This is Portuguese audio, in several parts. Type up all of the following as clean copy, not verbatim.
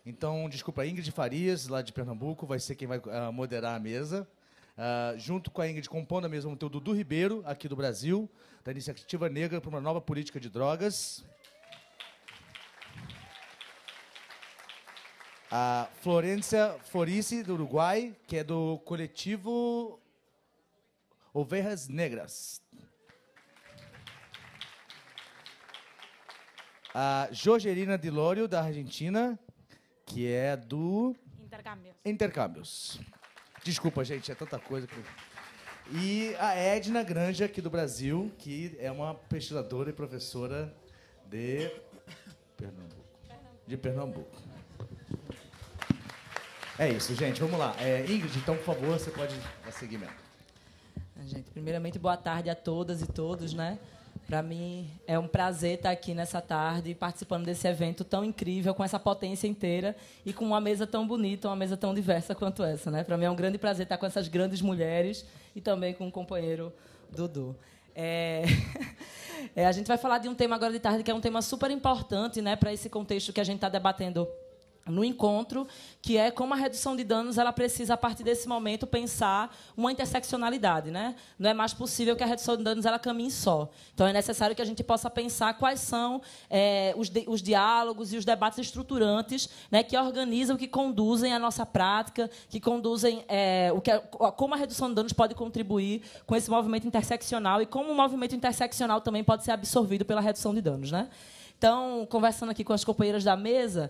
Então, desculpa, a Ingrid Farias, lá de Pernambuco, vai ser quem vai moderar a mesa. Junto com a Ingrid, compondo a mesa, vamos ter o Dudu Ribeiro, aqui do Brasil, da Iniciativa Negra para uma Nova Política de Drogas. A Florência Florici, do Uruguai, que é do coletivo Ovelhas Negras. A Jorgelina Dilório, da Argentina, que é do... Intercâmbios. Desculpa, gente, é tanta coisa. E a Edna Granja, aqui do Brasil, que é uma pesquisadora e professora de Pernambuco. É isso, gente. Vamos lá. Ingrid, então, por favor, você pode dar seguimento. Gente, primeiramente, boa tarde a todas e todos, né? Para mim é um prazer estar aqui nessa tarde, participando desse evento tão incrível, com essa potência inteira e com uma mesa tão bonita, uma mesa tão diversa quanto essa, né? Para mim é um grande prazer estar com essas grandes mulheres e também com o companheiro Dudu. A gente vai falar de um tema agora de tarde que é um tema super importante, né, para esse contexto que a gente está debatendo no encontro, que é como a redução de danos ela precisa, a partir desse momento, pensar uma interseccionalidade, né? Não é mais possível que a redução de danos ela caminhe só. Então, é necessário que a gente possa pensar quais são os diálogos e os debates estruturantes, né, que organizam, que conduzem a nossa prática, que conduzem como a redução de danos pode contribuir com esse movimento interseccional e como o movimento interseccional também pode ser absorvido pela redução de danos, né? Então, conversando aqui com as companheiras da mesa,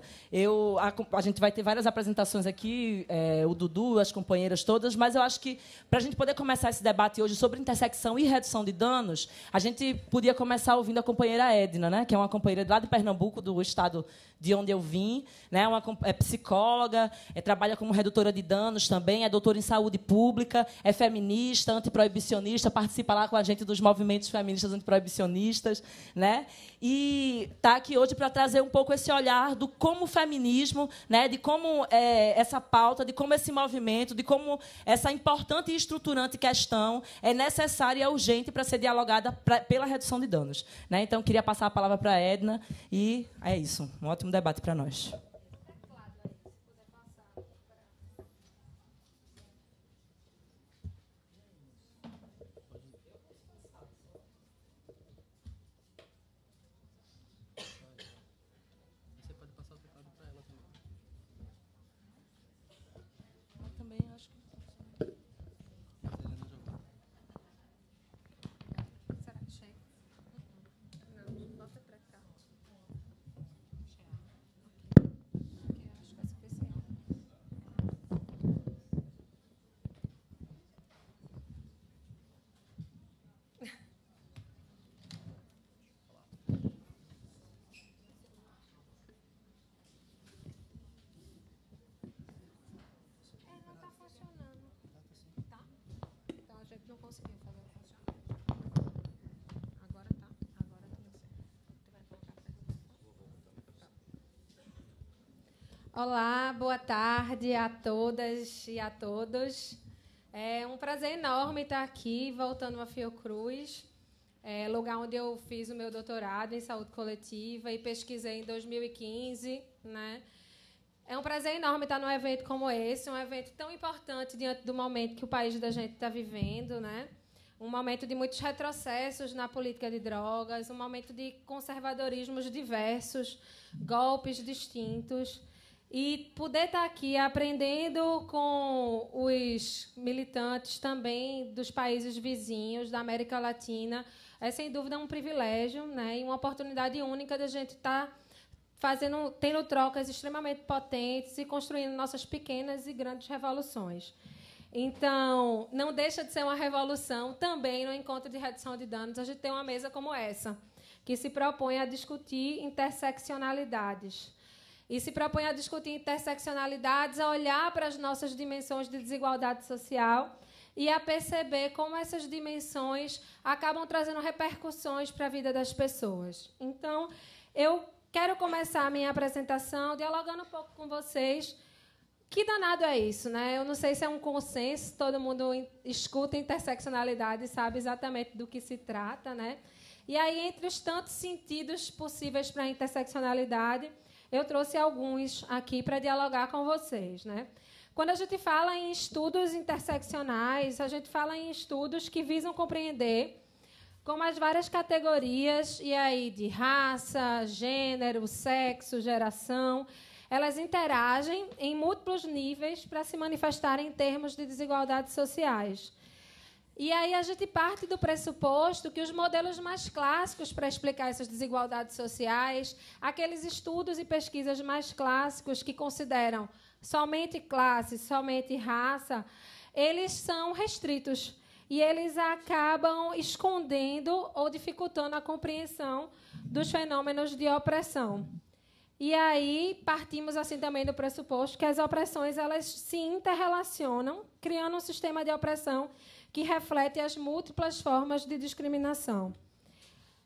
a gente vai ter várias apresentações aqui, o Dudu, as companheiras todas, mas eu acho que, para a gente poder começar esse debate hoje sobre intersecção e redução de danos, a gente podia começar ouvindo a companheira Edna, né, que é uma companheira lá de Pernambuco, do estado de onde eu vim, né, é psicóloga, trabalha como redutora de danos também, é doutora em saúde pública, é feminista, antiproibicionista, participa lá com a gente dos movimentos feministas antiproibicionistas, né, e está aqui hoje para trazer um pouco esse olhar do como o feminismo, né, de como essa pauta, de como esse movimento, de como essa importante e estruturante questão é necessária e é urgente para ser dialogada pela redução de danos, né? Então, queria passar a palavra para a Edna e é isso. Um ótimo debate para nós. Olá, boa tarde a todas e a todos. É um prazer enorme estar aqui, voltando a Fiocruz, lugar onde eu fiz o meu doutorado em saúde coletiva e pesquisei em 2015, né? É um prazer enorme estar num evento como esse, um evento tão importante diante do momento que o país da gente está vivendo, né? Um momento de muitos retrocessos na política de drogas, um momento de conservadorismos diversos, golpes distintos. E poder estar aqui aprendendo com os militantes também dos países vizinhos, da América Latina, é, sem dúvida, um privilégio, né, e uma oportunidade única de a gente estar tendo trocas extremamente potentes e construindo nossas pequenas e grandes revoluções. Então, não deixa de ser uma revolução também no encontro de redução de danos. A gente tem uma mesa como essa, que se propõe a discutir interseccionalidades. E se propõe a discutir interseccionalidades, a olhar para as nossas dimensões de desigualdade social e a perceber como essas dimensões acabam trazendo repercussões para a vida das pessoas. Então, eu quero começar a minha apresentação dialogando um pouco com vocês. Que danado é isso, né? Eu não sei se é um consenso, todo mundo escuta interseccionalidade e sabe exatamente do que se trata, né? E aí, entre os tantos sentidos possíveis para a interseccionalidade, eu trouxe alguns aqui para dialogar com vocês, né? Quando a gente fala em estudos interseccionais, a gente fala em estudos que visam compreender como as várias categorias e aí de raça, gênero, sexo, geração, elas interagem em múltiplos níveis para se manifestarem em termos de desigualdades sociais. E aí a gente parte do pressuposto que os modelos mais clássicos para explicar essas desigualdades sociais, aqueles estudos e pesquisas mais clássicos que consideram somente classe, somente raça, eles são restritos e eles acabam escondendo ou dificultando a compreensão dos fenômenos de opressão. E aí partimos assim também do pressuposto que as opressões elas se interrelacionam, criando um sistema de opressão que reflete as múltiplas formas de discriminação.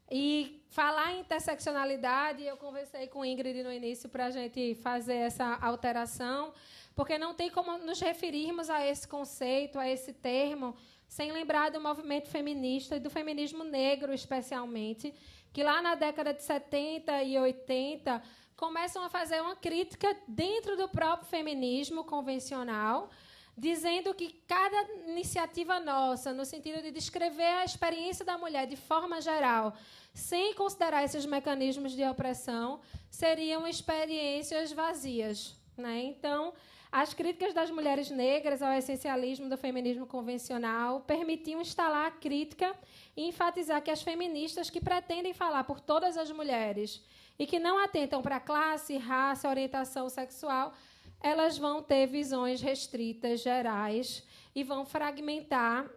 E falar em interseccionalidade, eu conversei com Ingrid no início para a gente fazer essa alteração, porque não tem como nos referirmos a esse conceito, a esse termo, sem lembrar do movimento feminista e do feminismo negro, especialmente, que lá na década de 70 e 80 começam a fazer uma crítica dentro do próprio feminismo convencional, dizendo que cada iniciativa nossa, no sentido de descrever a experiência da mulher de forma geral, sem considerar esses mecanismos de opressão, seriam experiências vazias, né? Então, as críticas das mulheres negras ao essencialismo do feminismo convencional permitiam instalar a crítica e enfatizar que as feministas que pretendem falar por todas as mulheres e que não atentam para classe, raça, orientação sexual, elas vão ter visões restritas, gerais, e vão fragmentar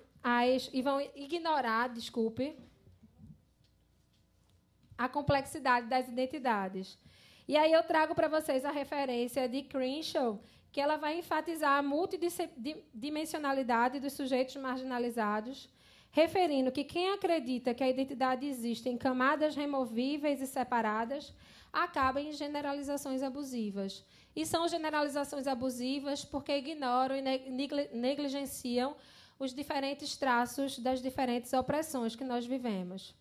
e vão ignorar, a complexidade das identidades. E aí eu trago para vocês a referência de Crenshaw, que ela vai enfatizar a multidimensionalidade dos sujeitos marginalizados, referindo que quem acredita que a identidade existe em camadas removíveis e separadas acaba em generalizações abusivas. E são generalizações abusivas porque ignoram e negligenciam os diferentes traços das diferentes opressões que nós vivemos.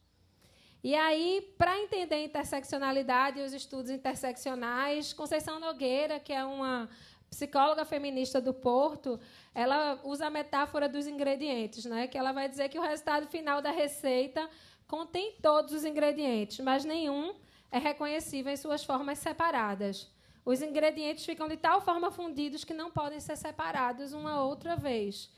E aí, para entender a interseccionalidade e os estudos interseccionais, Conceição Nogueira, que é uma psicóloga feminista do Porto, ela usa a metáfora dos ingredientes, né? Que ela vai dizer que o resultado final da receita contém todos os ingredientes, mas nenhum é reconhecível em suas formas separadas. Os ingredientes ficam de tal forma fundidos que não podem ser separados uma outra vez.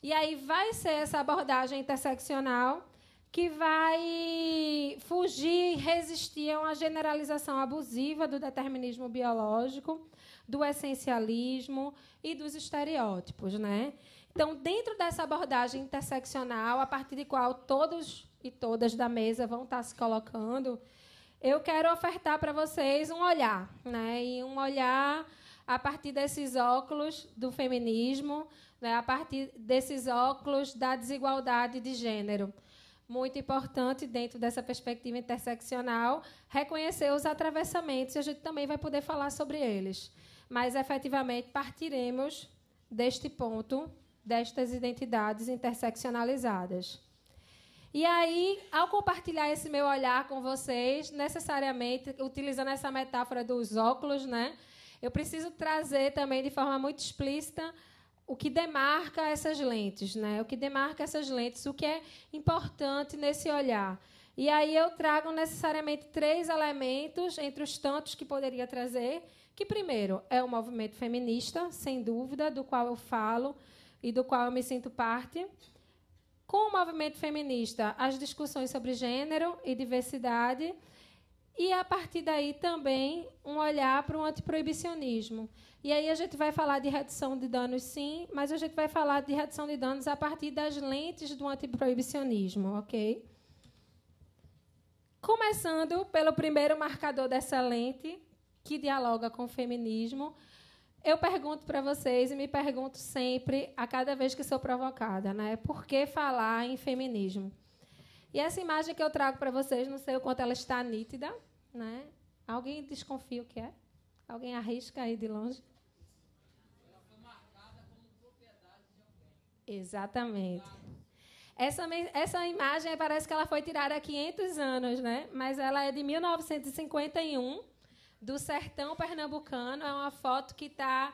E aí vai ser essa abordagem interseccional que vai fugir e resistir a uma generalização abusiva do determinismo biológico, do essencialismo e dos estereótipos, né? Então, dentro dessa abordagem interseccional, a partir de qual todos e todas da mesa vão estar se colocando, eu quero ofertar para vocês um olhar, né? E um olhar a partir desses óculos do feminismo, né? A partir desses óculos da desigualdade de gênero. Muito importante, dentro dessa perspectiva interseccional, reconhecer os atravessamentos, e a gente também vai poder falar sobre eles. Mas, efetivamente, partiremos deste ponto, destas identidades interseccionalizadas. E aí, ao compartilhar esse meu olhar com vocês, necessariamente, utilizando essa metáfora dos óculos, né, eu preciso trazer também, de forma muito explícita, o que demarca essas lentes, né? O que demarca essas lentes, o que é importante nesse olhar. E aí eu trago necessariamente 3 elementos, entre os tantos que poderia trazer, que, primeiro, é o movimento feminista, sem dúvida, do qual eu falo e do qual eu me sinto parte. Com o movimento feminista, as discussões sobre gênero e diversidade, e, a partir daí, também um olhar para o antiproibicionismo. E aí a gente vai falar de redução de danos, sim, mas a gente vai falar de redução de danos a partir das lentes do antiproibicionismo, ok? Começando pelo primeiro marcador dessa lente, que dialoga com o feminismo, eu pergunto para vocês, e me pergunto sempre, a cada vez que sou provocada, né? Por que falar em feminismo? E essa imagem que eu trago para vocês, não sei o quanto ela está nítida, né? Alguém desconfia o que é? Alguém arrisca aí de longe? Ela foi marcada como propriedade de alguém. Exatamente. Essa imagem parece que ela foi tirada há 500 anos, né? Mas ela é de 1951, do sertão pernambucano. É uma foto que está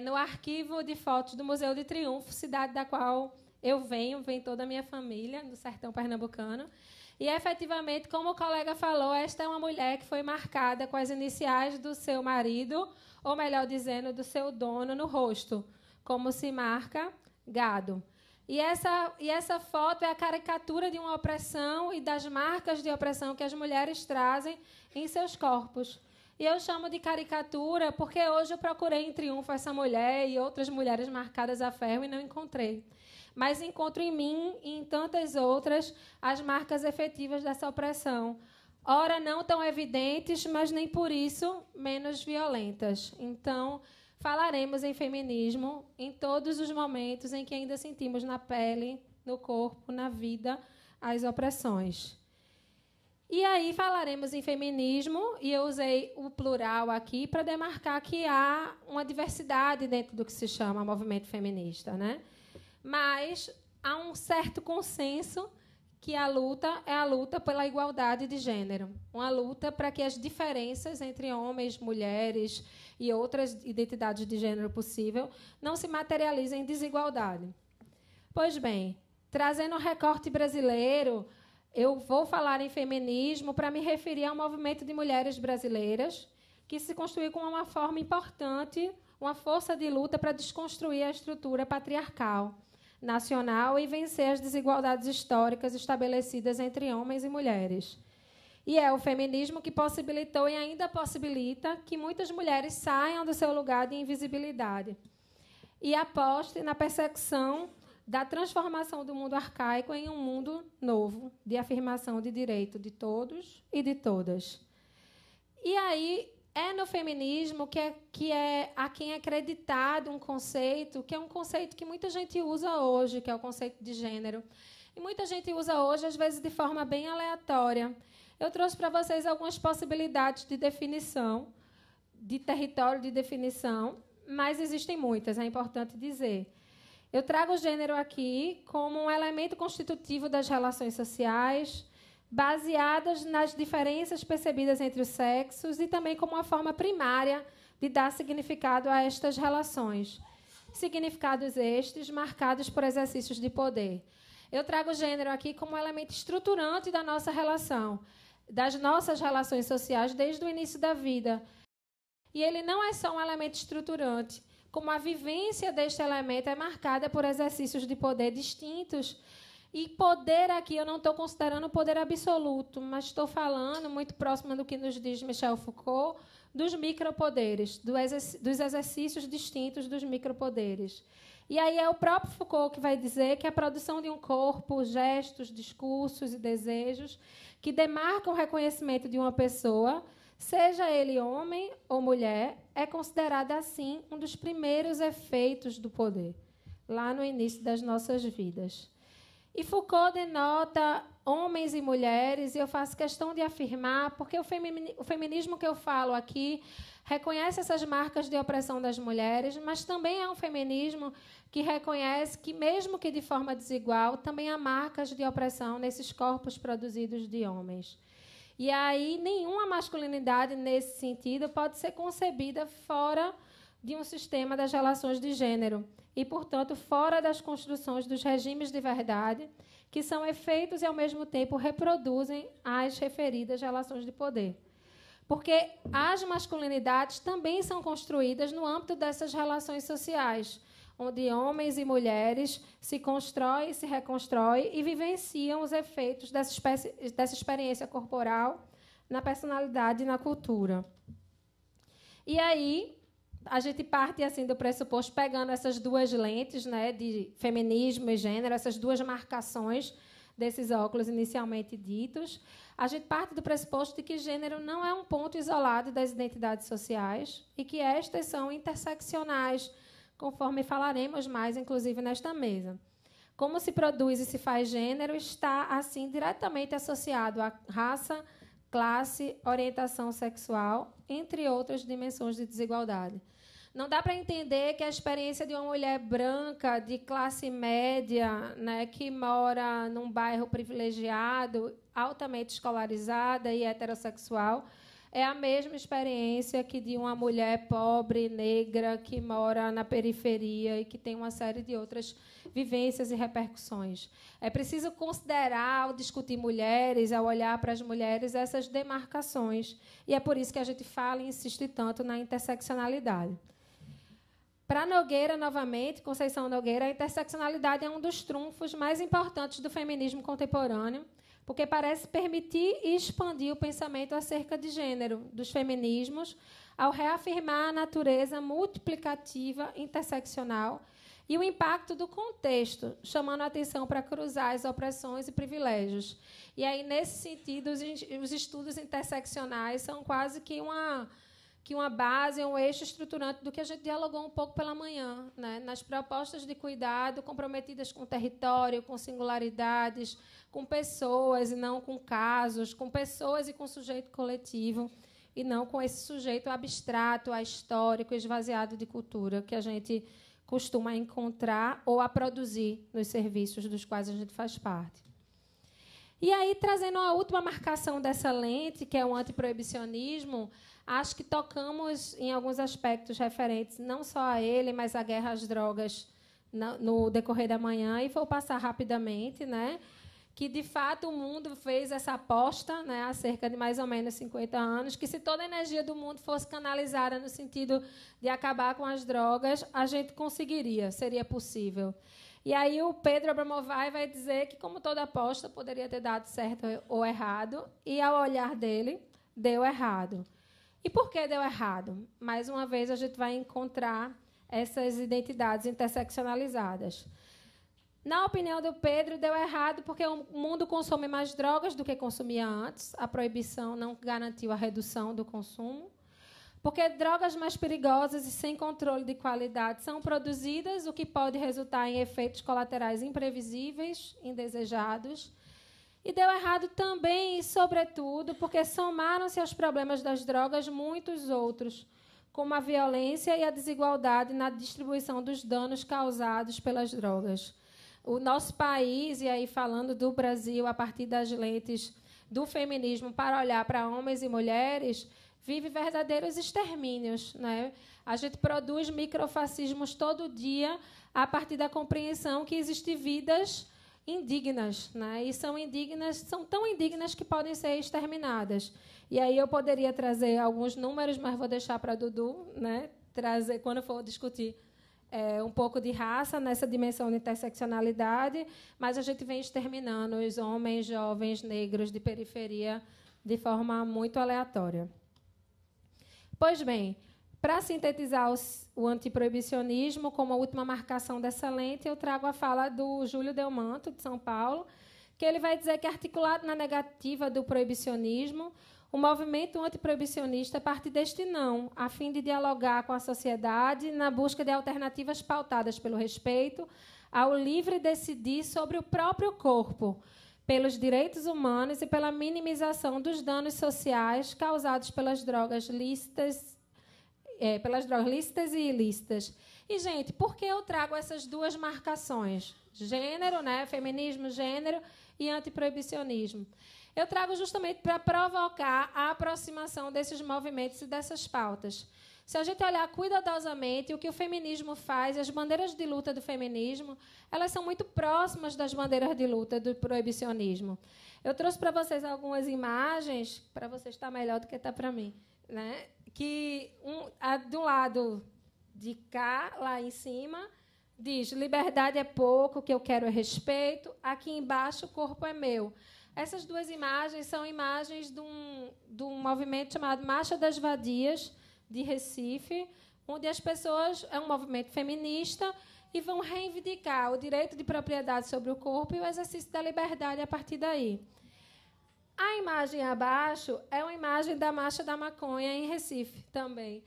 no arquivo de fotos do Museu de Triunfo, cidade da qual eu vem toda a minha família, do sertão pernambucano. E, efetivamente, como o colega falou, esta é uma mulher que foi marcada com as iniciais do seu marido, ou, melhor dizendo, do seu dono no rosto, como se marca gado. E essa foto é a caricatura de uma opressão e das marcas de opressão que as mulheres trazem em seus corpos. E eu chamo de caricatura porque hoje eu procurei em Triunfo essa mulher e outras mulheres marcadas a ferro e não encontrei. Mas encontro em mim e em tantas outras as marcas efetivas dessa opressão. Ora, não tão evidentes, mas nem por isso menos violentas. Então, falaremos em feminismo em todos os momentos em que ainda sentimos na pele, no corpo, na vida, as opressões. E aí falaremos em feminismo, e eu usei o plural aqui para demarcar que há uma diversidade dentro do que se chama movimento feminista, né? Mas há um certo consenso que a luta é a luta pela igualdade de gênero, uma luta para que as diferenças entre homens, mulheres e outras identidades de gênero possível não se materializem em desigualdade. Pois bem, trazendo o recorte brasileiro, eu vou falar em feminismo para me referir ao movimento de mulheres brasileiras, que se construiu como uma forma importante, uma força de luta para desconstruir a estrutura patriarcal nacional e vencer as desigualdades históricas estabelecidas entre homens e mulheres. E é o feminismo que possibilitou e ainda possibilita que muitas mulheres saiam do seu lugar de invisibilidade e apostem na perseguição da transformação do mundo arcaico em um mundo novo, de afirmação de direito de todos e de todas. E aí é no feminismo que é a quem é acreditado um conceito, que é um conceito que muita gente usa hoje, que é o conceito de gênero. E muita gente usa hoje, às vezes, de forma bem aleatória. Eu trouxe para vocês algumas possibilidades de definição, de território de definição, mas existem muitas, é importante dizer. Eu trago o gênero aqui como um elemento constitutivo das relações sociais, baseadas nas diferenças percebidas entre os sexos e também como uma forma primária de dar significado a estas relações. Significados estes marcados por exercícios de poder. Eu trago o gênero aqui como um elemento estruturante da nossa relação, das nossas relações sociais desde o início da vida. E ele não é só um elemento estruturante, como a vivência deste elemento é marcada por exercícios de poder distintos. E poder aqui, eu não estou considerando poder absoluto, mas estou falando, muito próximo do que nos diz Michel Foucault, dos micropoderes, dos exercícios distintos dos micropoderes. E aí é o próprio Foucault que vai dizer que a produção de um corpo, gestos, discursos e desejos que demarcam o reconhecimento de uma pessoa, seja ele homem ou mulher, é considerada, assim, um dos primeiros efeitos do poder, lá no início das nossas vidas. E Foucault denota homens e mulheres, e eu faço questão de afirmar, porque o feminismo que eu falo aqui reconhece essas marcas de opressão das mulheres, mas também é um feminismo que reconhece que, mesmo que de forma desigual, também há marcas de opressão nesses corpos produzidos de homens. E aí, nenhuma masculinidade, nesse sentido, pode ser concebida fora de um sistema das relações de gênero e, portanto, fora das construções dos regimes de verdade, que são efeitos e, ao mesmo tempo, reproduzem as referidas relações de poder. Porque as masculinidades também são construídas no âmbito dessas relações sociais, onde homens e mulheres se constroem, se reconstroem e vivenciam os efeitos dessa experiência corporal na personalidade e na cultura. E aí a gente parte assim do pressuposto, pegando essas duas lentes, né, de feminismo e gênero, essas duas marcações desses óculos inicialmente ditos, a gente parte do pressuposto de que gênero não é um ponto isolado das identidades sociais e que estas são interseccionais, conforme falaremos mais, inclusive, nesta mesa. Como se produz e se faz gênero está, assim, diretamente associado à raça, classe, orientação sexual, entre outras dimensões de desigualdade. Não dá para entender que a experiência de uma mulher branca, de classe média, né, que mora num bairro privilegiado, altamente escolarizada e heterossexual, é a mesma experiência que de uma mulher pobre, negra, que mora na periferia e que tem uma série de outras vivências e repercussões. É preciso considerar, ao discutir mulheres, ao olhar para as mulheres, essas demarcações. E é por isso que a gente fala e insiste tanto na interseccionalidade. Para Nogueira, novamente, Conceição Nogueira, a interseccionalidade é um dos trunfos mais importantes do feminismo contemporâneo, porque parece permitir e expandir o pensamento acerca de gênero dos feminismos, ao reafirmar a natureza multiplicativa, interseccional e o impacto do contexto, chamando a atenção para cruzar as opressões e privilégios. E aí, nesse sentido, os estudos interseccionais são quase que uma base, um eixo estruturante do que a gente dialogou um pouco pela manhã, né? Nas propostas de cuidado comprometidas com o território, com singularidades, com pessoas e não com casos, com pessoas e com sujeito coletivo, e não com esse sujeito abstrato, ahistórico, esvaziado de cultura, que a gente costuma encontrar ou a produzir nos serviços dos quais a gente faz parte. E aí, trazendo a última marcação dessa lente, que é o antiproibicionismo, acho que tocamos em alguns aspectos referentes não só a ele, mas à guerra às drogas no decorrer da manhã, e vou passar rapidamente, né? Que, de fato, o mundo fez essa aposta, né, há cerca de mais ou menos 50 anos, que se toda a energia do mundo fosse canalizada no sentido de acabar com as drogas, a gente conseguiria, seria possível. E aí o Pedro Abramovay vai dizer que, como toda aposta, poderia ter dado certo ou errado, e, ao olhar dele, deu errado. E por que deu errado? Mais uma vez, a gente vai encontrar essas identidades interseccionalizadas. Na opinião do Pedro, deu errado porque o mundo consome mais drogas do que consumia antes. A proibição não garantiu a redução do consumo. Porque drogas mais perigosas e sem controle de qualidade são produzidas, o que pode resultar em efeitos colaterais imprevisíveis, indesejados. E deu errado também e, sobretudo, porque somaram-se aos problemas das drogas muitos outros, como a violência e a desigualdade na distribuição dos danos causados pelas drogas. O nosso país, e aí falando do Brasil a partir das lentes do feminismo para olhar para homens e mulheres, vive verdadeiros extermínios, né? A gente produz microfascismos todo dia a partir da compreensão que existem vidas indignas, né? E são tão indignas que podem ser exterminadas. E aí eu poderia trazer alguns números, mas vou deixar para a Dudu, né, trazer quando for discutir um pouco de raça nessa dimensão de interseccionalidade, mas a gente vem exterminando os homens, jovens, negros de periferia de forma muito aleatória. Pois bem, para sintetizar o antiproibicionismo, como a última marcação dessa lente, eu trago a fala do Júlio Delmanto, de São Paulo, que ele vai dizer que, articulado na negativa do proibicionismo, o movimento antiproibicionista parte deste não, a fim de dialogar com a sociedade na busca de alternativas pautadas pelo respeito ao livre decidir sobre o próprio corpo, pelos direitos humanos e pela minimização dos danos sociais causados pelas drogas lícitas e ilícitas. E, gente, por que eu trago essas duas marcações? Gênero, né? Feminismo, gênero e antiproibicionismo. Eu trago justamente para provocar a aproximação desses movimentos e dessas pautas. Se a gente olhar cuidadosamente o que o feminismo faz, as bandeiras de luta do feminismo, elas são muito próximas das bandeiras de luta do proibicionismo. Eu trouxe para vocês algumas imagens, para vocês está melhor do que está para mim, né? Que do lado de cá, lá em cima, diz: liberdade é pouco, o que eu quero é respeito. Aqui embaixo, o corpo é meu. Essas duas imagens são imagens de um movimento chamado Marcha das Vadias, de Recife, onde as pessoas... É um movimento feminista e vão reivindicar o direito de propriedade sobre o corpo e o exercício da liberdade a partir daí. A imagem abaixo é uma imagem da Marcha da Maconha, em Recife, também.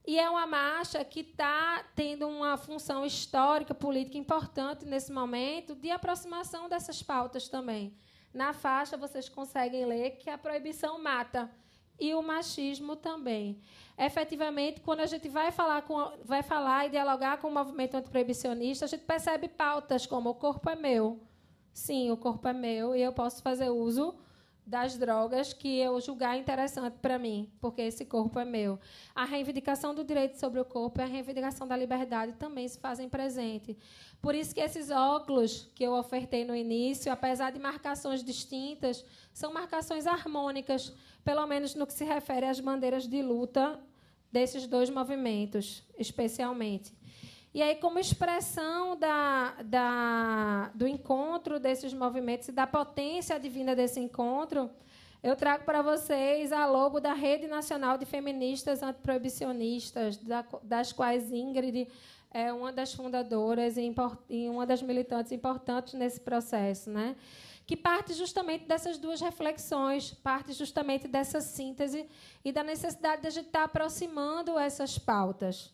E é uma marcha que está tendo uma função histórica, política importante nesse momento, de aproximação dessas pautas também. Na faixa, vocês conseguem ler que a proibição mata, e o machismo também. Efetivamente, quando a gente vai falar e dialogar com o movimento antiproibicionista, a gente percebe pautas como: o corpo é meu. Sim, o corpo é meu, e eu posso fazer uso das drogas que eu julgar interessante para mim, porque esse corpo é meu. A reivindicação do direito sobre o corpo e a reivindicação da liberdade também se fazem presente. Por isso que esses óculos que eu ofertei no início, apesar de marcações distintas, são marcações harmônicas, pelo menos no que se refere às bandeiras de luta desses dois movimentos, especialmente. E aí, como expressão do encontro desses movimentos e da potência divina desse encontro, eu trago para vocês a logo da Rede Nacional de Feministas Antiproibicionistas, das quais Ingrid é uma das fundadoras e uma das militantes importantes nesse processo, né? Que parte justamente dessas duas reflexões, parte justamente dessa síntese e da necessidade de a gente estar aproximando essas pautas.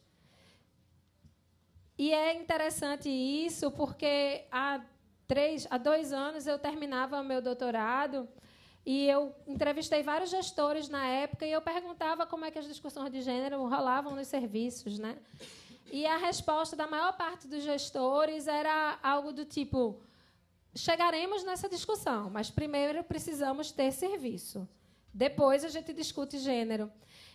E é interessante isso porque há 2 anos eu terminava o meu doutorado e eu entrevistei vários gestores na época e eu perguntava como é que as discussões de gênero rolavam nos serviços, né? E a resposta da maior parte dos gestores era algo do tipo: chegaremos nessa discussão, mas primeiro precisamos ter serviço. Depois a gente discute gênero.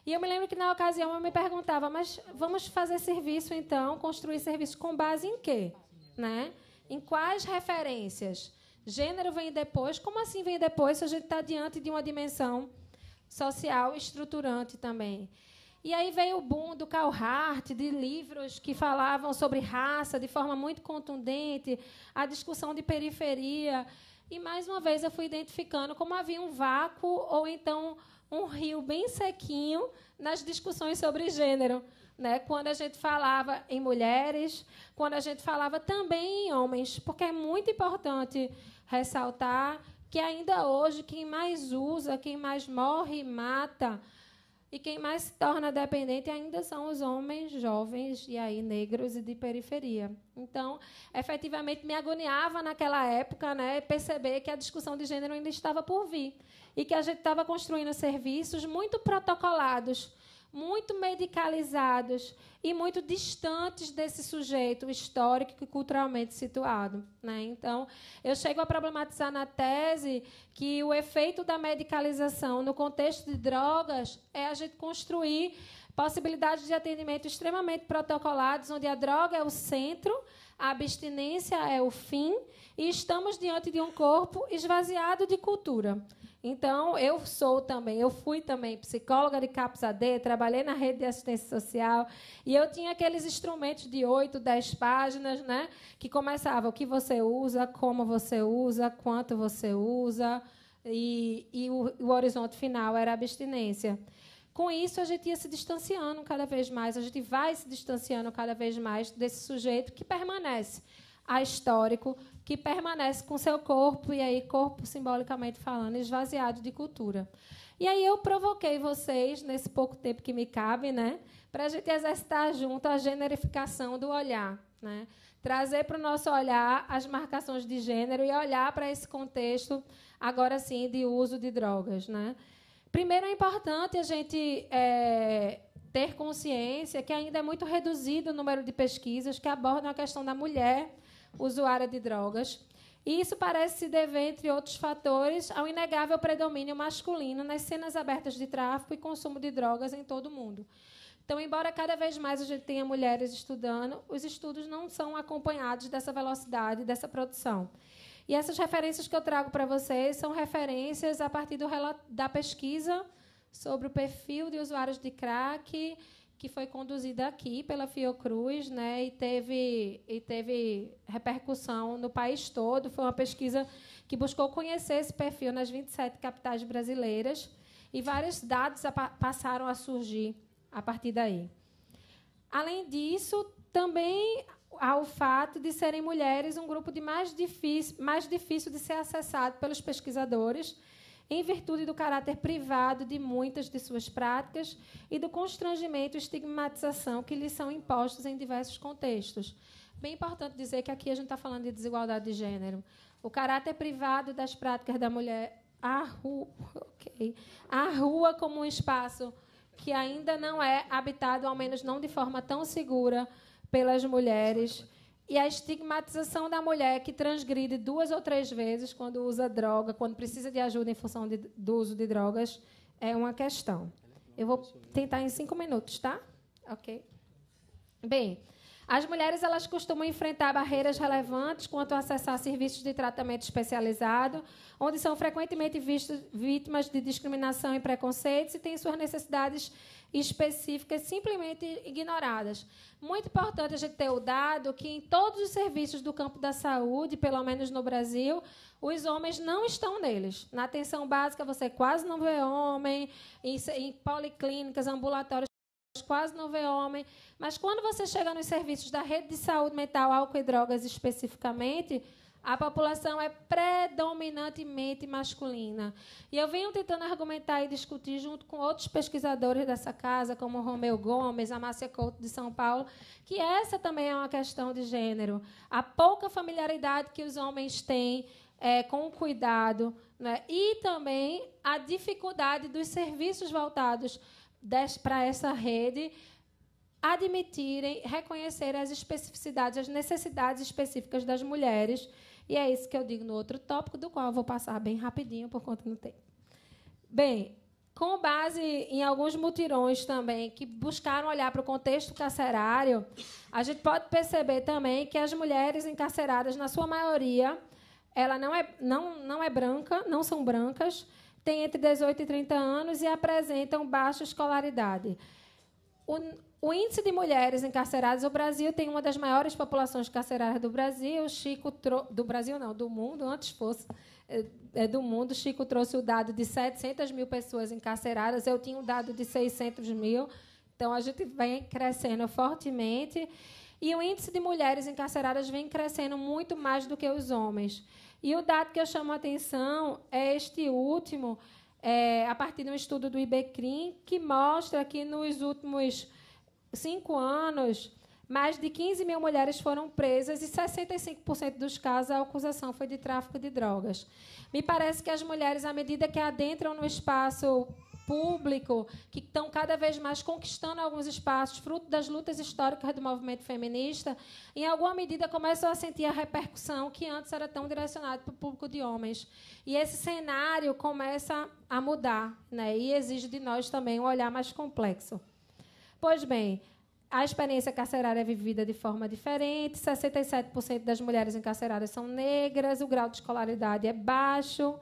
E eu me lembro que, na ocasião, eu me perguntava, mas vamos fazer serviço, então, construir serviço com base em quê? Né? Em quais referências? Gênero vem depois? Como assim vem depois se a gente está diante de uma dimensão social estruturante também? E aí veio o boom do Carl Hart, de livros que falavam sobre raça de forma muito contundente, a discussão de periferia. E, mais uma vez, eu fui identificando como havia um vácuo ou, então, um rio bem sequinho nas discussões sobre gênero, né? Quando a gente falava em mulheres, quando a gente falava também em homens, porque é muito importante ressaltar que, ainda hoje, quem mais usa, quem mais morre e mata e quem mais se torna dependente ainda são os homens jovens, e aí negros e de periferia. Então, efetivamente, me agoniava naquela época, né, perceber que a discussão de gênero ainda estava por vir e que a gente estava construindo serviços muito protocolados, muito medicalizados e muito distantes desse sujeito histórico e culturalmente situado, né? Então, eu chego a problematizar na tese que o efeito da medicalização no contexto de drogas é a gente construir possibilidades de atendimento extremamente protocolados, onde a droga é o centro, a abstinência é o fim, e estamos diante de um corpo esvaziado de cultura. Então, eu fui também psicóloga de CAPS AD, trabalhei na rede de assistência social, e eu tinha aqueles instrumentos de 8, 10 páginas, né, que começavam o que você usa, como você usa, quanto você usa, e o horizonte final era a abstinência. Com isso, a gente ia se distanciando cada vez mais, a gente vai se distanciando cada vez mais desse sujeito que permanece ahistórico, que permanece com seu corpo, e aí corpo, simbolicamente falando, esvaziado de cultura. E aí eu provoquei vocês, nesse pouco tempo que me cabe, né, para a gente exercitar junto a generificação do olhar, né? Trazer para o nosso olhar as marcações de gênero e olhar para esse contexto, agora sim, de uso de drogas, né? Primeiro, é importante a gente ter consciência que ainda é muito reduzido o número de pesquisas que abordam a questão da mulher usuária de drogas. E isso parece se dever, entre outros fatores, ao inegável predomínio masculino nas cenas abertas de tráfico e consumo de drogas em todo o mundo. Então, embora cada vez mais a gente tenha mulheres estudando, os estudos não são acompanhados dessa velocidade, dessa produção. E essas referências que eu trago para vocês são referências a partir da pesquisa sobre o perfil de usuários de crack, que foi conduzida aqui pela Fiocruz, né, e teve repercussão no país todo. Foi uma pesquisa que buscou conhecer esse perfil nas 27 capitais brasileiras, e vários dados passaram a surgir a partir daí. Além disso, também há o fato de serem mulheres um grupo mais difícil de ser acessado pelos pesquisadores, em virtude do caráter privado de muitas de suas práticas e do constrangimento e estigmatização que lhes são impostos em diversos contextos. Bem importante dizer que aqui a gente está falando de desigualdade de gênero. O caráter privado das práticas da mulher, a rua como um espaço que ainda não é habitado, ao menos não de forma tão segura, pelas mulheres, e a estigmatização da mulher que transgride 2 ou 3 vezes quando usa droga, quando precisa de ajuda em função do uso de drogas, é uma questão. Eu vou tentar em 5 minutos, tá? Ok. Bem, as mulheres elas costumam enfrentar barreiras relevantes quanto a acessar serviços de tratamento especializado, onde são frequentemente vítimas de discriminação e preconceitos e têm suas necessidades específicas simplesmente ignoradas. Muito importante a gente ter o dado que em todos os serviços do campo da saúde, pelo menos no Brasil, os homens não estão neles. Na atenção básica, você quase não vê homem, em policlínicas, ambulatórios, quase não vê homem. Mas quando você chega nos serviços da rede de saúde mental, álcool e drogas especificamente, a população é predominantemente masculina. E eu venho tentando argumentar e discutir junto com outros pesquisadores dessa casa, como o Romeu Gomes, a Márcia Couto de São Paulo, que essa também é uma questão de gênero. A pouca familiaridade que os homens têm com o cuidado, né? E também a dificuldade dos serviços voltados para essa rede admitirem, reconhecerem as especificidades, as necessidades específicas das mulheres. E é isso que eu digo no outro tópico, do qual eu vou passar bem rapidinho, por conta do tempo. Bem, com base em alguns mutirões também, que buscaram olhar para o contexto carcerário, a gente pode perceber também que as mulheres encarceradas, na sua maioria, ela não é branca, não são brancas, têm entre 18 e 30 anos e apresentam baixa escolaridade. O índice de mulheres encarceradas, o Brasil tem uma das maiores populações carcerárias do Brasil. Do Brasil não, do mundo, antes fosse do mundo. Chico trouxe o dado de 700 mil pessoas encarceradas, eu tinha um dado de 600 mil. Então, a gente vem crescendo fortemente. E o índice de mulheres encarceradas vem crescendo muito mais do que os homens. E o dado que eu chamo a atenção é este último, a partir de um estudo do IBCRIM, que mostra que, nos últimos 5 anos, mais de 15 mil mulheres foram presas e 65% dos casos a acusação foi de tráfico de drogas. Me parece que as mulheres, à medida que adentram no espaço público, que estão cada vez mais conquistando alguns espaços, fruto das lutas históricas do movimento feminista, em alguma medida começam a sentir a repercussão que antes era tão direcionada para o público de homens. E esse cenário começa a mudar, né? E exige de nós também um olhar mais complexo. Pois bem, a experiência carcerária é vivida de forma diferente, 67% das mulheres encarceradas são negras, o grau de escolaridade é baixo.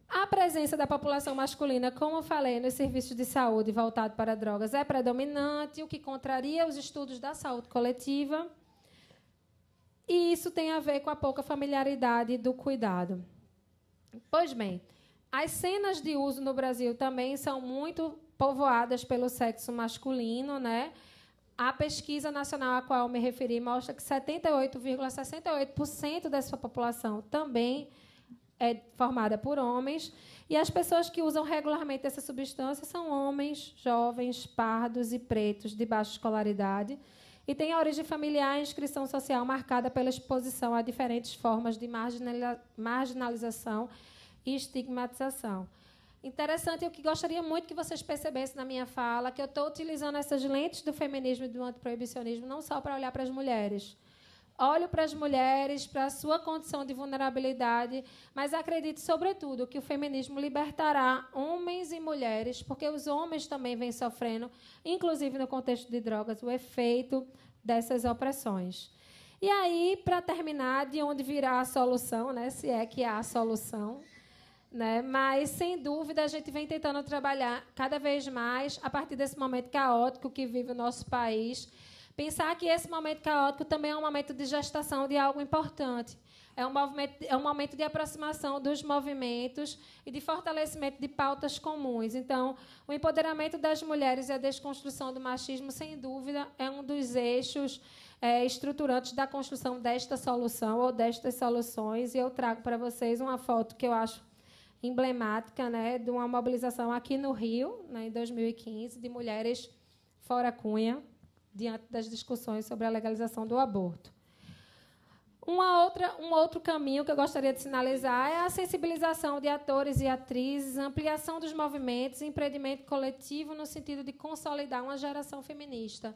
A presença da população masculina, como eu falei, nos serviços de saúde voltados para drogas é predominante, o que contraria os estudos da saúde coletiva. E isso tem a ver com a pouca familiaridade do cuidado. Pois bem, as cenas de uso no Brasil também são muito povoadas pelo sexo masculino, né? A pesquisa nacional a qual eu me referi mostra que 78,68% dessa população também é formada por homens, e as pessoas que usam regularmente essa substância são homens, jovens, pardos e pretos de baixa escolaridade, e têm a origem familiar e inscrição social marcada pela exposição a diferentes formas de marginalização e estigmatização. Interessante, eu que gostaria muito que vocês percebessem na minha fala que eu estou utilizando essas lentes do feminismo e do antiproibicionismo não só para olhar para as mulheres. Olho para as mulheres, para a sua condição de vulnerabilidade, mas acredito, sobretudo, que o feminismo libertará homens e mulheres, porque os homens também vêm sofrendo, inclusive no contexto de drogas, o efeito dessas opressões. E aí, para terminar, de onde virá a solução, né, se é que há a solução, né? Mas, sem dúvida, a gente vem tentando trabalhar cada vez mais, a partir desse momento caótico que vive o nosso país, pensar que esse momento caótico também é um momento de gestação de algo importante. É um momento de aproximação dos movimentos e de fortalecimento de pautas comuns. Então, o empoderamento das mulheres e a desconstrução do machismo, sem dúvida, é um dos eixos estruturantes da construção desta solução ou destas soluções. E eu trago para vocês uma foto que eu acho emblemática, né, de uma mobilização aqui no Rio, né, em 2015, de mulheres fora Cunha, diante das discussões sobre a legalização do aborto. Um outro caminho que eu gostaria de sinalizar é a sensibilização de atores e atrizes, ampliação dos movimentos, empreendimento coletivo no sentido de consolidar uma geração feminista.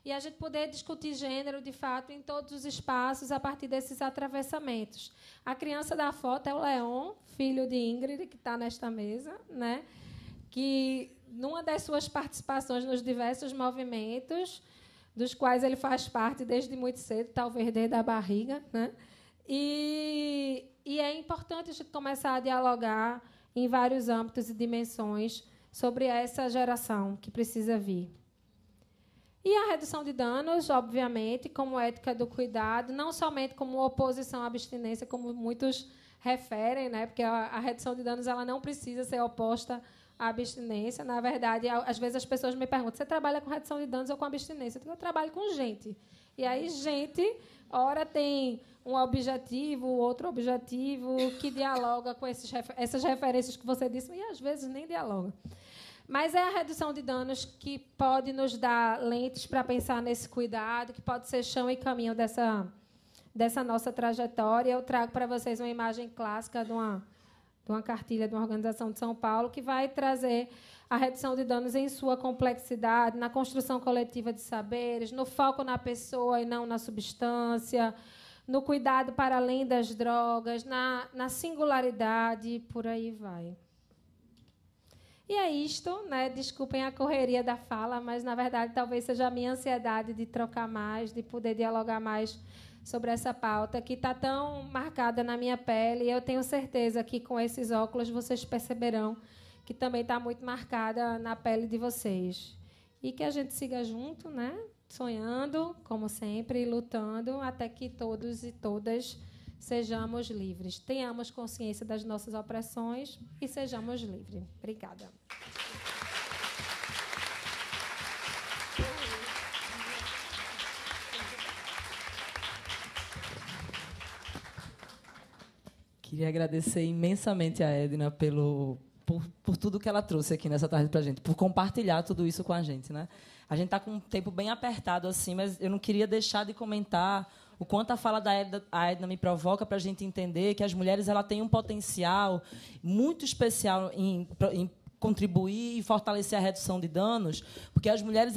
e a gente poder discutir gênero, de fato, em todos os espaços, a partir desses atravessamentos. A criança da foto é o Leon, filho de Ingrid, que está nesta mesa, né? Que, numa das suas participações nos diversos movimentos, dos quais ele faz parte desde muito cedo, talvez desde a barriga, né? E é importante a gente começar a dialogar em vários âmbitos e dimensões sobre essa geração que precisa vir. E a redução de danos, obviamente, como ética do cuidado, não somente como oposição à abstinência, como muitos referem, né? Porque a redução de danos ela não precisa ser oposta à abstinência. Na verdade, às vezes as pessoas me perguntam: você trabalha com redução de danos ou com abstinência? Eu trabalho com gente. E aí, gente, ora tem um objetivo, outro objetivo, que dialoga com essas referências que você disse, e às vezes nem dialoga. Mas é a redução de danos que pode nos dar lentes para pensar nesse cuidado, que pode ser chão e caminho dessa nossa trajetória. Eu trago para vocês uma imagem clássica de uma cartilha de uma organização de São Paulo, que vai trazer a redução de danos em sua complexidade, na construção coletiva de saberes, no foco na pessoa e não na substância, no cuidado para além das drogas, na singularidade, por aí vai. E é isto, né? Desculpem a correria da fala, mas, na verdade, talvez seja a minha ansiedade de trocar mais, de poder dialogar mais sobre essa pauta que está tão marcada na minha pele. E eu tenho certeza que, com esses óculos, vocês perceberão que também está muito marcada na pele de vocês. E que a gente siga junto, né? Sonhando, como sempre, lutando, até que todos e todas sejamos livres. Tenhamos consciência das nossas opressões e sejamos livres. Obrigada. Queria agradecer imensamente a Edna por tudo que ela trouxe aqui nessa tarde para a gente, por compartilhar tudo isso com a gente, né? A gente está com um tempo bem apertado, assim, mas eu não queria deixar de comentar o quanto a fala da Edna me provoca para a gente entender que as mulheres ela têm um potencial muito especial em contribuir e fortalecer a redução de danos, porque as mulheres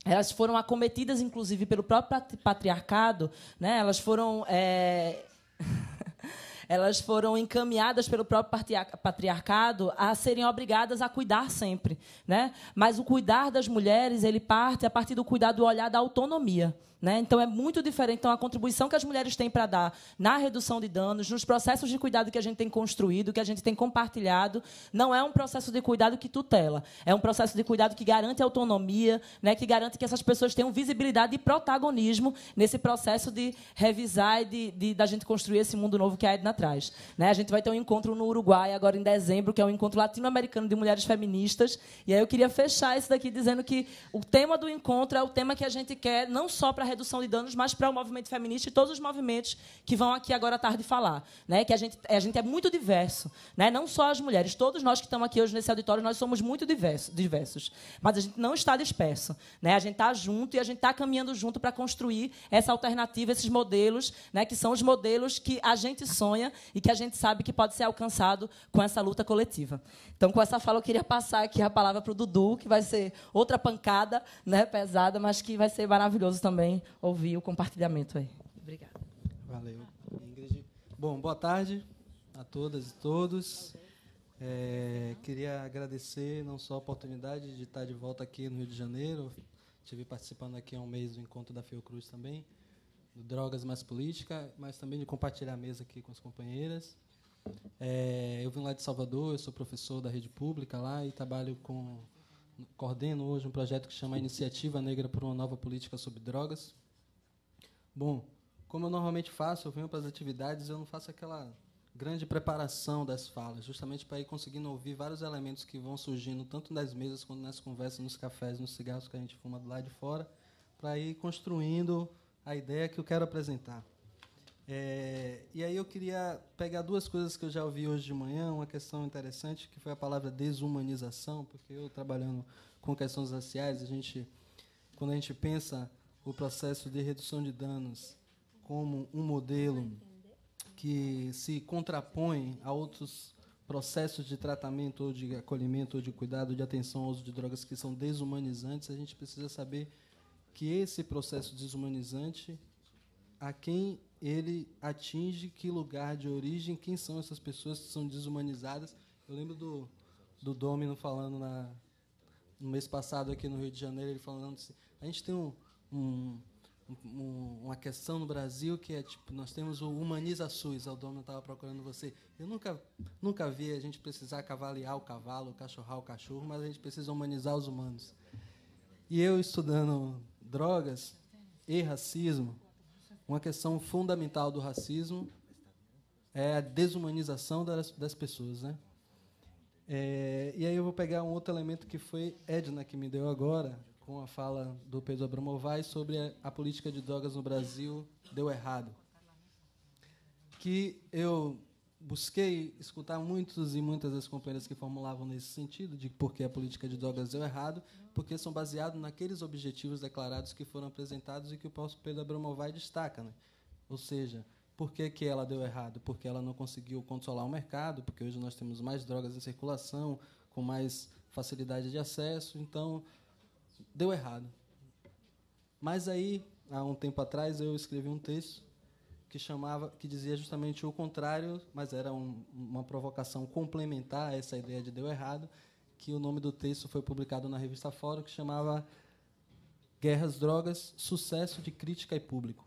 elas foram acometidas, inclusive, pelo próprio patriarcado, né? Elas foram encaminhadas pelo próprio patriarcado a serem obrigadas a cuidar sempre, né? Mas o cuidar das mulheres ele parte a partir do cuidado do olhar da autonomia. Né? Então, é muito diferente. Então, a contribuição que as mulheres têm para dar na redução de danos, nos processos de cuidado que a gente tem construído, que a gente tem compartilhado, não é um processo de cuidado que tutela. É um processo de cuidado que garante autonomia, né? Que garante que essas pessoas tenham visibilidade e protagonismo nesse processo de revisar e da gente construir esse mundo novo que a Edna traz. Né? A gente vai ter um encontro no Uruguai, agora em dezembro, que é um encontro latino-americano de mulheres feministas. E aí eu queria fechar isso daqui dizendo que o tema do encontro é o tema que a gente quer, não só para redução de danos, mas para o movimento feminista e todos os movimentos que vão aqui agora à tarde falar. Né? Que a gente é muito diverso. Né? Não só as mulheres. Todos nós que estamos aqui hoje nesse auditório, nós somos muito diversos. Mas a gente não está disperso. Né? A gente está junto e a gente está caminhando junto para construir essa alternativa, esses modelos, né? Que são os modelos que a gente sonha e que a gente sabe que pode ser alcançado com essa luta coletiva. Então, com essa fala, eu queria passar aqui a palavra para o Dudu, que vai ser outra pancada, né? Pesada, mas que vai ser maravilhoso também ouvir o compartilhamento aí. Obrigada. Valeu, Ingrid. Bom, boa tarde a todas e todos. Queria agradecer não só a oportunidade de estar de volta aqui no Rio de Janeiro, estive participando aqui há um mês do encontro da Fiocruz também, do Drogas Mais Política, mas também de compartilhar a mesa aqui com as companheiras. Eu vim lá de Salvador, eu sou professor da rede pública lá e coordeno hoje um projeto que chama Iniciativa Negra por uma Nova Política sobre Drogas. Bom, como eu normalmente faço, eu venho para as atividades, eu não faço aquela grande preparação das falas, justamente para ir conseguindo ouvir vários elementos que vão surgindo, tanto nas mesas, quanto nas conversas, nos cafés, nos cigarros que a gente fuma do lado de fora, para ir construindo a ideia que eu quero apresentar. E aí eu queria pegar duas coisas que eu já ouvi hoje de manhã, uma questão interessante, que foi a palavra desumanização, porque eu, trabalhando com questões raciais, quando a gente pensa o processo de redução de danos como um modelo que se contrapõe a outros processos de tratamento, ou de acolhimento, ou de cuidado, de atenção ao uso de drogas que são desumanizantes, a gente precisa saber que esse processo desumanizante, a quem ele atinge, que lugar de origem, quem são essas pessoas que são desumanizadas. Eu lembro do Domino falando no mês passado aqui no Rio de Janeiro, ele falando assim, a gente tem uma questão no Brasil que é tipo, nós temos o Humaniza SUS, o Domino estava procurando você. Eu nunca vi a gente precisar cavalear o cavalo, cachorrar o cachorro, mas a gente precisa humanizar os humanos. E eu, estudando drogas e racismo, uma questão fundamental do racismo é a desumanização das pessoas, né? E aí eu vou pegar um outro elemento que foi Edna que me deu agora, com a fala do Pedro Abramovay sobre a política de drogas no Brasil deu errado. Que eu busquei escutar muitos e muitas das companheiras que formulavam nesse sentido, de por que a política de drogas deu errado, porque são baseados naqueles objetivos declarados que foram apresentados e que o próprio Pedro Abramovay destaca, né? Ou seja, por que ela deu errado? Porque ela não conseguiu controlar o mercado, porque hoje nós temos mais drogas em circulação, com mais facilidade de acesso, então deu errado. Mas aí, há um tempo atrás, eu escrevi um texto que dizia justamente o contrário, mas era uma provocação complementar a essa ideia de deu errado, que o nome do texto foi publicado na revista Fórum, que chamava Guerras, Drogas, Sucesso de Crítica e Público.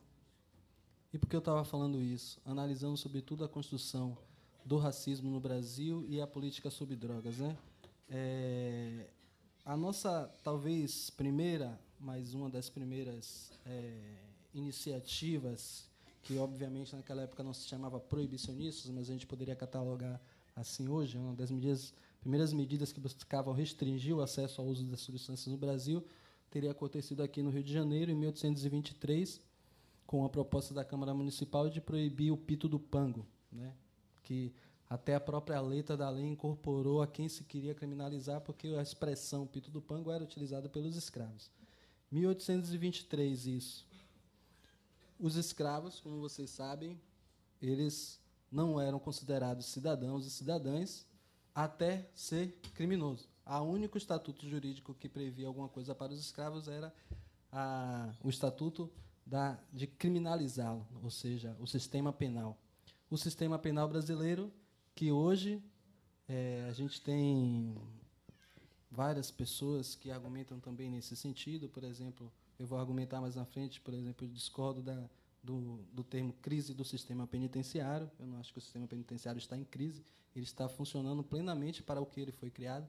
E por que eu estava falando isso? Analisando, sobretudo, a construção do racismo no Brasil e a política sobre drogas, né? A nossa, talvez, mas uma das primeiras iniciativas, que, obviamente, naquela época não se chamava proibicionistas, mas a gente poderia catalogar assim hoje, uma das primeiras medidas que buscavam restringir o acesso ao uso das substâncias no Brasil, teria acontecido aqui no Rio de Janeiro, em 1823, com a proposta da Câmara Municipal de proibir o pito do pango, né? Que até a própria letra da lei incorporou a quem se queria criminalizar, porque a expressão pito do pango era utilizada pelos escravos. 1823, isso. Os escravos, como vocês sabem, eles não eram considerados cidadãos e cidadãs até ser criminoso. O único estatuto jurídico que previa alguma coisa para os escravos era o estatuto de criminalizá-lo, ou seja, o sistema penal. O sistema penal brasileiro, que hoje a gente tem várias pessoas que argumentam também nesse sentido. Por exemplo, eu vou argumentar mais na frente, por exemplo, eu discordo do termo crise do sistema penitenciário. Eu não acho que o sistema penitenciário está em crise, ele está funcionando plenamente para o que ele foi criado.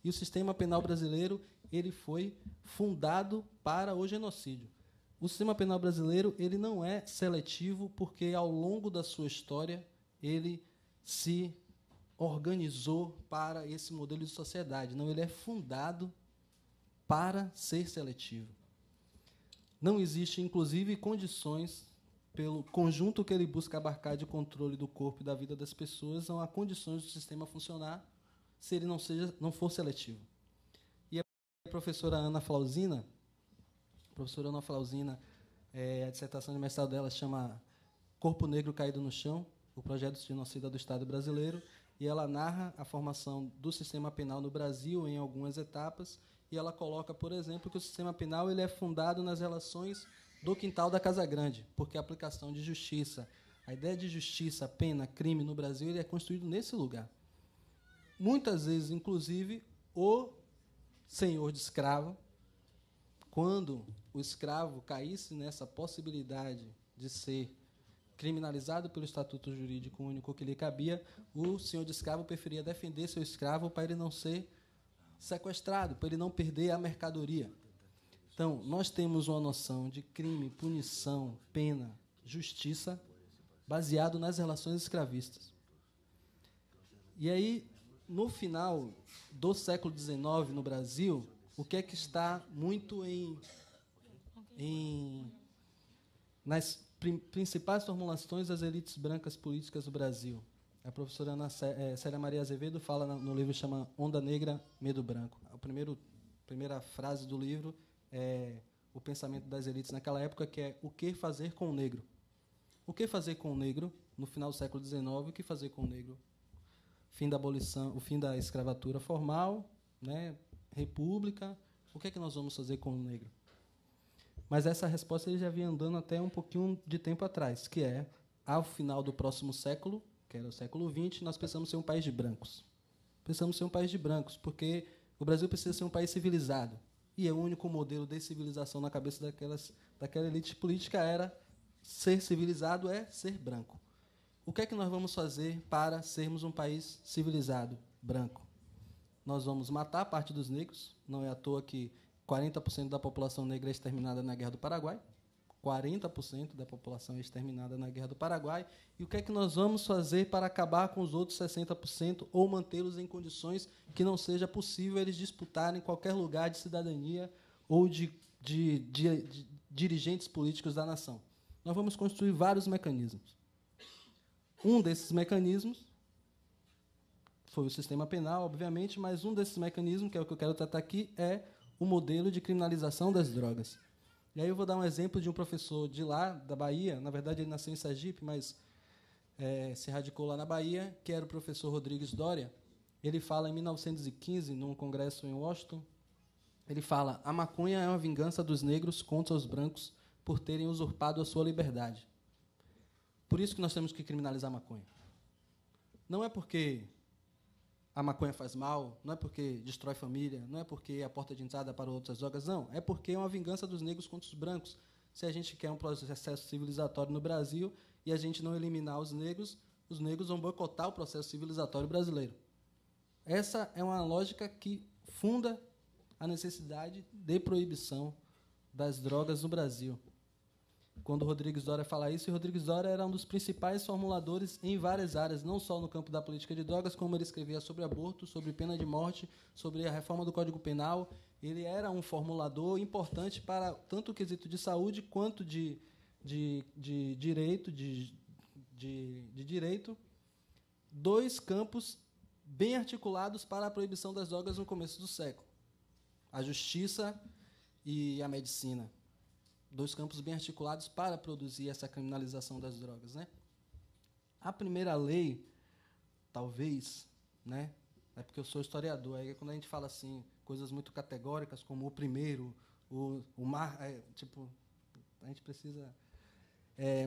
E o sistema penal brasileiro ele foi fundado para o genocídio. O sistema penal brasileiro ele não é seletivo porque, ao longo da sua história, ele se organizou para esse modelo de sociedade. Não, ele é fundado para ser seletivo. Não existe, inclusive, condições, pelo conjunto que ele busca abarcar de controle do corpo e da vida das pessoas, não há condições do sistema funcionar se ele não for seletivo. E a professora Ana Flausina, a dissertação de mestrado dela chama Corpo Negro Caído no Chão, o projeto de genocida do Estado brasileiro, e ela narra a formação do sistema penal no Brasil em algumas etapas, e ela coloca, por exemplo, que o sistema penal ele é fundado nas relações do quintal da Casa Grande, porque a aplicação de justiça, a ideia de justiça, pena, crime no Brasil, ele é construído nesse lugar. Muitas vezes, inclusive, o senhor de escravo, quando o escravo caísse nessa possibilidade de ser criminalizado pelo estatuto jurídico único que lhe cabia, o senhor de escravo preferia defender seu escravo para ele não ser sequestrado, para ele não perder a mercadoria. Então, nós temos uma noção de crime, punição, pena, justiça, baseado nas relações escravistas. E aí, no final do século XIX, no Brasil, o que é que está muito nas principais formulações das elites brancas políticas do Brasil? A professora Célia Maria Azevedo fala no livro que chama Onda Negra, Medo Branco. A primeira frase do livro é o pensamento das elites naquela época, que é o que fazer com o negro. O que fazer com o negro no final do século XIX? O que fazer com o negro? Fim da abolição, o fim da escravatura formal, né? República. O que é que nós vamos fazer com o negro? Mas essa resposta ele já vinha andando até um pouquinho de tempo atrás, que é, ao final do próximo século, que era o século XX, nós precisamos ser um país de brancos. Precisamos ser um país de brancos, porque o Brasil precisa ser um país civilizado. E o único modelo de civilização na cabeça daquela elite política era ser civilizado é ser branco. O que é que nós vamos fazer para sermos um país civilizado, branco? Nós vamos matar parte dos negros. Não é à toa que 40% da população negra é exterminada na Guerra do Paraguai. 40% da população é exterminada na Guerra do Paraguai. E o que é que nós vamos fazer para acabar com os outros 60% ou mantê-los em condições que não seja possível eles disputarem qualquer lugar de cidadania ou de dirigentes políticos da nação? Nós vamos construir vários mecanismos. Um desses mecanismos foi o sistema penal, obviamente, mas um desses mecanismos, que é o que eu quero tratar aqui, é o modelo de criminalização das drogas. E aí eu vou dar um exemplo de um professor de lá, da Bahia. Na verdade, ele nasceu em Sergipe, mas se radicou lá na Bahia, que era o professor Rodrigues Doria. Ele fala, em 1915, num congresso em Washington, ele fala: a maconha é uma vingança dos negros contra os brancos por terem usurpado a sua liberdade. Por isso que nós temos que criminalizar a maconha. Não é porque a maconha faz mal, não é porque destrói família, não é porque é a porta de entrada para outras drogas, não. É porque é uma vingança dos negros contra os brancos. Se a gente quer um processo civilizatório no Brasil e a gente não eliminar os negros vão boicotar o processo civilizatório brasileiro. Essa é uma lógica que funda a necessidade de proibição das drogas no Brasil. Quando o Rodrigues Doria fala isso, e Rodrigues Doria era um dos principais formuladores em várias áreas, não só no campo da política de drogas, como ele escrevia sobre aborto, sobre pena de morte, sobre a reforma do Código Penal. Ele era um formulador importante para tanto o quesito de saúde quanto de direito, dois campos bem articulados para a proibição das drogas no começo do século: a justiça e a medicina. Dois campos bem articulados para produzir essa criminalização das drogas, né? A primeira lei, talvez, né? É porque eu sou historiador, aí quando a gente fala assim, coisas muito categóricas, como o primeiro, a gente precisa...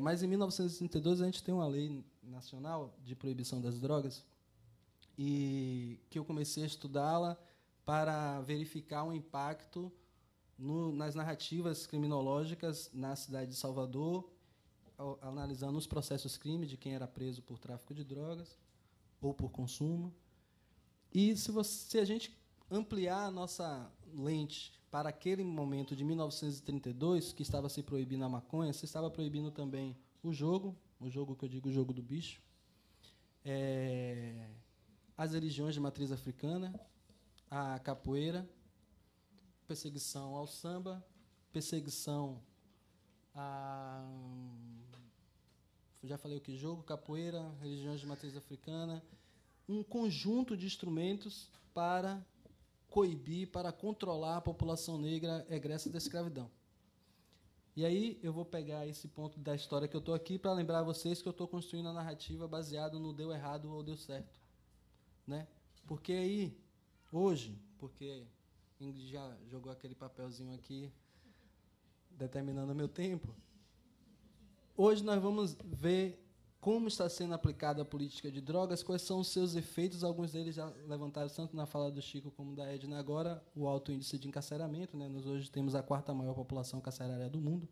mas em 1932 a gente tem uma lei nacional de proibição das drogas, e que eu comecei a estudá-la para verificar o impacto nas narrativas criminológicas na cidade de Salvador, analisando os processos crime de quem era preso por tráfico de drogas ou por consumo. E se a gente ampliar a nossa lente para aquele momento de 1932, que estava se proibindo a maconha, se estava proibindo também o jogo que eu digo, o jogo do bicho, as religiões de matriz africana, a capoeira, perseguição ao samba, perseguição a... Já falei o que? Jogo, capoeira, religiões de matriz africana, um conjunto de instrumentos para coibir, para controlar a população negra egressa da escravidão. E aí eu vou pegar esse ponto da história que eu estou aqui para lembrar a vocês que eu estou construindo a narrativa baseado no deu errado ou deu certo. Né? Porque aí, hoje, porque Ingrid já jogou aquele papelzinho aqui, determinando o meu tempo. Hoje nós vamos ver como está sendo aplicada a política de drogas, quais são os seus efeitos. Alguns deles já levantaram, tanto na fala do Chico como da Edna agora, o alto índice de encarceramento. Né? Nós hoje temos a 4ª maior população carcerária do mundo,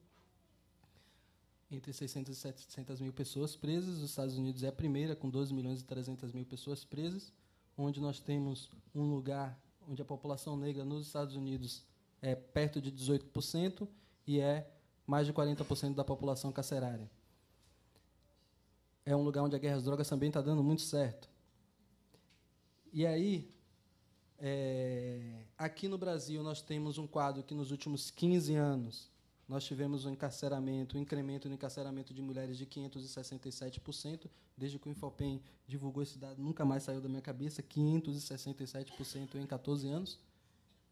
entre 600 e 700 mil pessoas presas. Os Estados Unidos é a primeira, com 12.300.000 pessoas presas, onde nós temos um lugar onde a população negra nos Estados Unidos é perto de 18% e é mais de 40% da população carcerária. É um lugar onde a guerra às drogas também está dando muito certo. E aí, aqui no Brasil, nós temos um quadro que, nos últimos 15 anos, nós tivemos um incremento no encarceramento de mulheres de 567%, desde que o Infopem divulgou esse dado, nunca mais saiu da minha cabeça, 567% em 14 anos,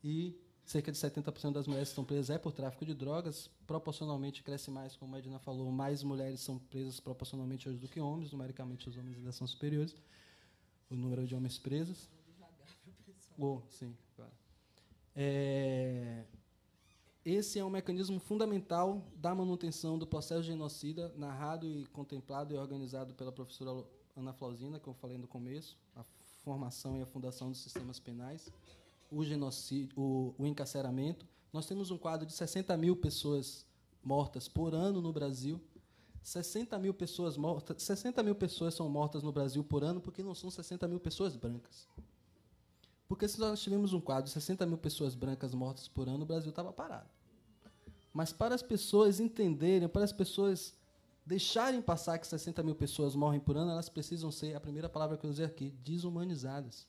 e cerca de 70% das mulheres que estão presas por tráfico de drogas, proporcionalmente cresce mais, como a Edna falou, mais mulheres são presas proporcionalmente hoje do que homens, numericamente os homens ainda são superiores, o número de homens presos. Sim, claro. esse é um mecanismo fundamental da manutenção do processo genocida, narrado e contemplado e organizado pela professora Ana Flausina, que eu falei no começo, a formação e a fundação dos sistemas penais, o genocídio, o encarceramento. Nós temos um quadro de 60 mil pessoas mortas por ano no Brasil. 60 mil pessoas mortas, 60 mil pessoas são mortas no Brasil por ano porque não são 60 mil pessoas brancas. Porque se nós tivéssemos um quadro de 60 mil pessoas brancas mortas por ano, o Brasil estava parado. Mas para as pessoas entenderem, para as pessoas deixarem passar que 60 mil pessoas morrem por ano, elas precisam ser, a primeira palavra que eu usei aqui, desumanizadas.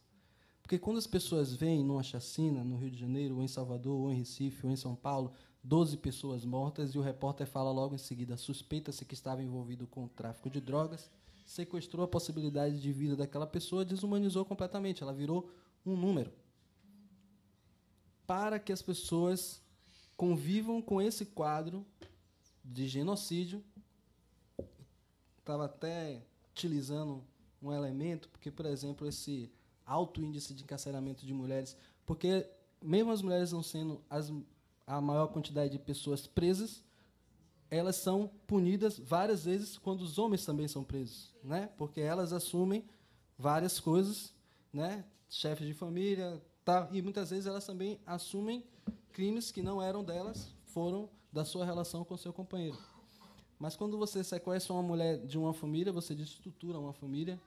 Porque quando as pessoas veem numa chacina, no Rio de Janeiro, ou em Salvador, ou em Recife, ou em São Paulo, 12 pessoas mortas, e o repórter fala logo em seguida, suspeita-se que estava envolvido com o tráfico de drogas, sequestrou a possibilidade de vida daquela pessoa, desumanizou completamente, ela virou um número. Para que as pessoas convivam com esse quadro de genocídio, estava até utilizando um elemento, porque, por exemplo, esse alto índice de encarceramento de mulheres, porque mesmo as mulheres não sendo a maior quantidade de pessoas presas, elas são punidas várias vezes quando os homens também são presos, né? Porque elas assumem várias coisas, né? Chefes de família, tá? E muitas vezes elas também assumem crimes que não eram delas, foram da sua relação com seu companheiro. Mas quando você sequestra uma mulher de uma família, você desestrutura uma família.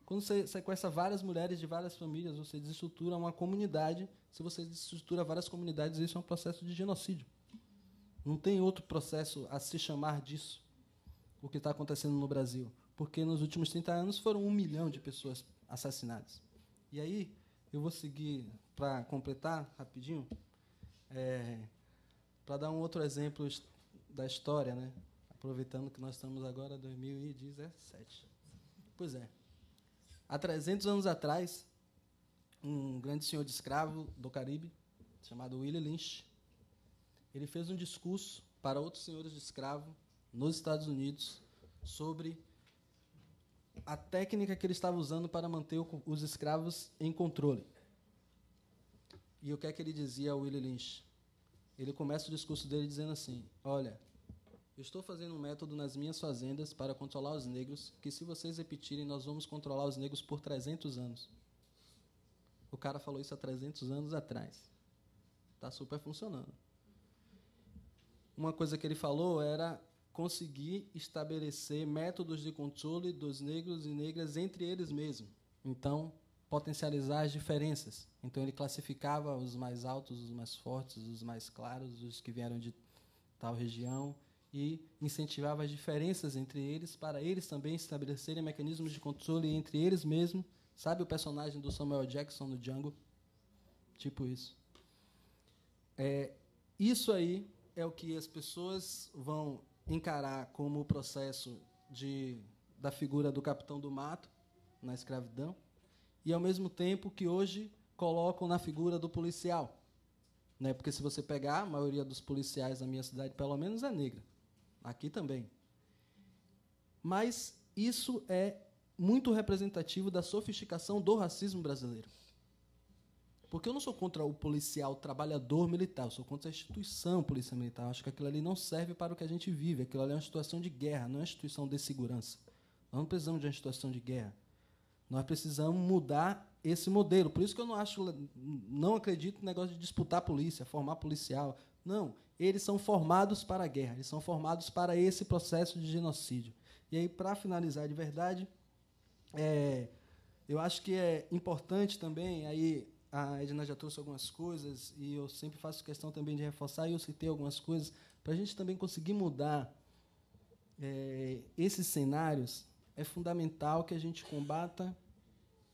Quando você sequestra várias mulheres de várias famílias, você desestrutura uma comunidade. Se você desestrutura várias comunidades, isso é um processo de genocídio. Não tem outro processo a se chamar disso, o que está acontecendo no Brasil. Porque nos últimos 30 anos foram 1 milhão de pessoas assassinadas. E aí, eu vou seguir, para completar rapidinho, para dar um outro exemplo da história, né? Aproveitando que nós estamos agora em 2017. Pois é. Há 300 anos atrás, um grande senhor de escravo do Caribe, chamado Willie Lynch, ele fez um discurso para outros senhores de escravo nos Estados Unidos sobre a técnica que ele estava usando para manter os escravos em controle. E o que é que ele dizia ao Willie Lynch? Ele começa o discurso dele dizendo assim: olha, eu estou fazendo um método nas minhas fazendas para controlar os negros, que se vocês repetirem, nós vamos controlar os negros por 300 anos. O cara falou isso há 300 anos atrás. Está super funcionando. Uma coisa que ele falou era conseguir estabelecer métodos de controle dos negros e negras entre eles mesmos. Então, potencializar as diferenças. Então, ele classificava os mais altos, os mais fortes, os mais claros, os que vieram de tal região, e incentivava as diferenças entre eles para eles também estabelecerem mecanismos de controle entre eles mesmos. Sabe o personagem do Samuel Jackson no Django? Tipo isso. Isso aí é o que as pessoas vão encarar como o processo da figura do capitão do mato na escravidão, e, ao mesmo tempo, que hoje colocam na figura do policial. Né? Porque, se você pegar, a maioria dos policiais na minha cidade, pelo menos, é negra. Aqui também. Mas isso é muito representativo da sofisticação do racismo brasileiro. Porque eu não sou contra o policial trabalhador militar, eu sou contra a instituição polícia militar. Eu acho que aquilo ali não serve para o que a gente vive. Aquilo ali é uma situação de guerra, não é uma instituição de segurança. Nós não precisamos de uma situação de guerra. Nós precisamos mudar esse modelo. Por isso que eu não acredito no negócio de disputar polícia, formar policial. Não, eles são formados para a guerra, eles são formados para esse processo de genocídio. E aí, para finalizar de verdade, eu acho que é importante também, aí a Edna já trouxe algumas coisas, e eu sempre faço questão também de reforçar, e eu citei algumas coisas, para a gente também conseguir mudar esses cenários. É fundamental que a gente combata,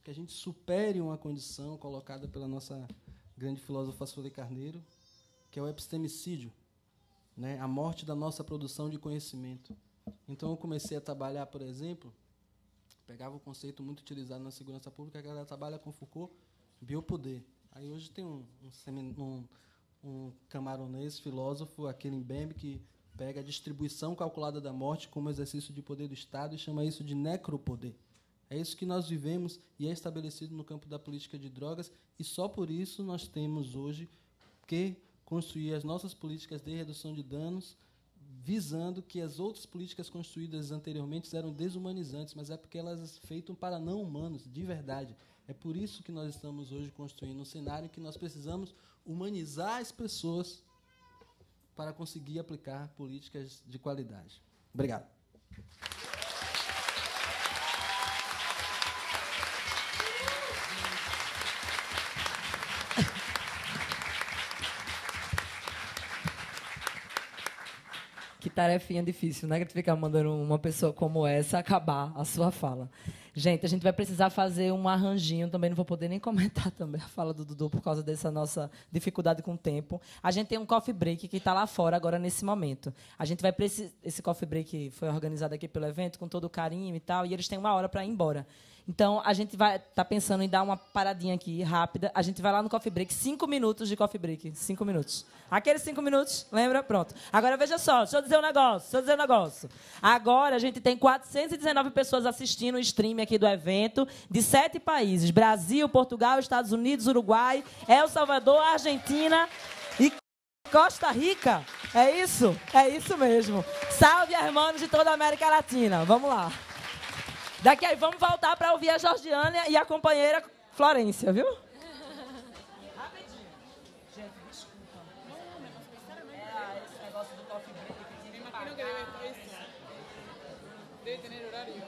que a gente supere uma condição colocada pela nossa grande filósofa Sueli Carneiro, que é o epistemicídio, né? A morte da nossa produção de conhecimento. Então, eu comecei a trabalhar, por exemplo, pegava o conceito muito utilizado na segurança pública, que ela trabalha com Foucault, biopoder. Aí hoje tem um camaronês filósofo, aquele Mbembe, que pega a distribuição calculada da morte como exercício de poder do Estado e chama isso de necropoder. É isso que nós vivemos e é estabelecido no campo da política de drogas, e só por isso nós temos hoje que construir as nossas políticas de redução de danos, visando que as outras políticas construídas anteriormente eram desumanizantes, mas é porque elas feitas para não humanos, de verdade. É por isso que nós estamos hoje construindo um cenário que nós precisamos humanizar as pessoas para conseguir aplicar políticas de qualidade. Obrigado. Que tarefinha difícil, né? Que tu ficar mandando uma pessoa como essa acabar a sua fala. Gente, a gente vai precisar fazer um arranjinho, também não vou poder nem comentar também a fala do Dudu por causa dessa nossa dificuldade com o tempo. A gente tem um coffee break que está lá fora agora nesse momento. A gente vai precisar... Esse coffee break foi organizado aqui pelo evento com todo o carinho e tal, e eles têm 1 hora para ir embora. Então, a gente vai estar pensando em dar uma paradinha aqui, rápida. A gente vai lá no coffee break, 5 minutos de coffee break. 5 minutos. Aqueles 5 minutos, lembra? Pronto. Agora, veja só, deixa eu dizer um negócio. Agora, a gente tem 419 pessoas assistindo o stream aqui do evento, de 7 países. Brasil, Portugal, Estados Unidos, Uruguai, El Salvador, Argentina e Costa Rica. É isso? É isso mesmo. Salve, irmãos de toda a América Latina. Vamos lá. Daqui aí, vamos voltar para ouvir a Georgiana e a companheira Florência, viu? Rapidinho. Gente, desculpa. Esse negócio do coffee break que tinha que pagar. Debe tener horario.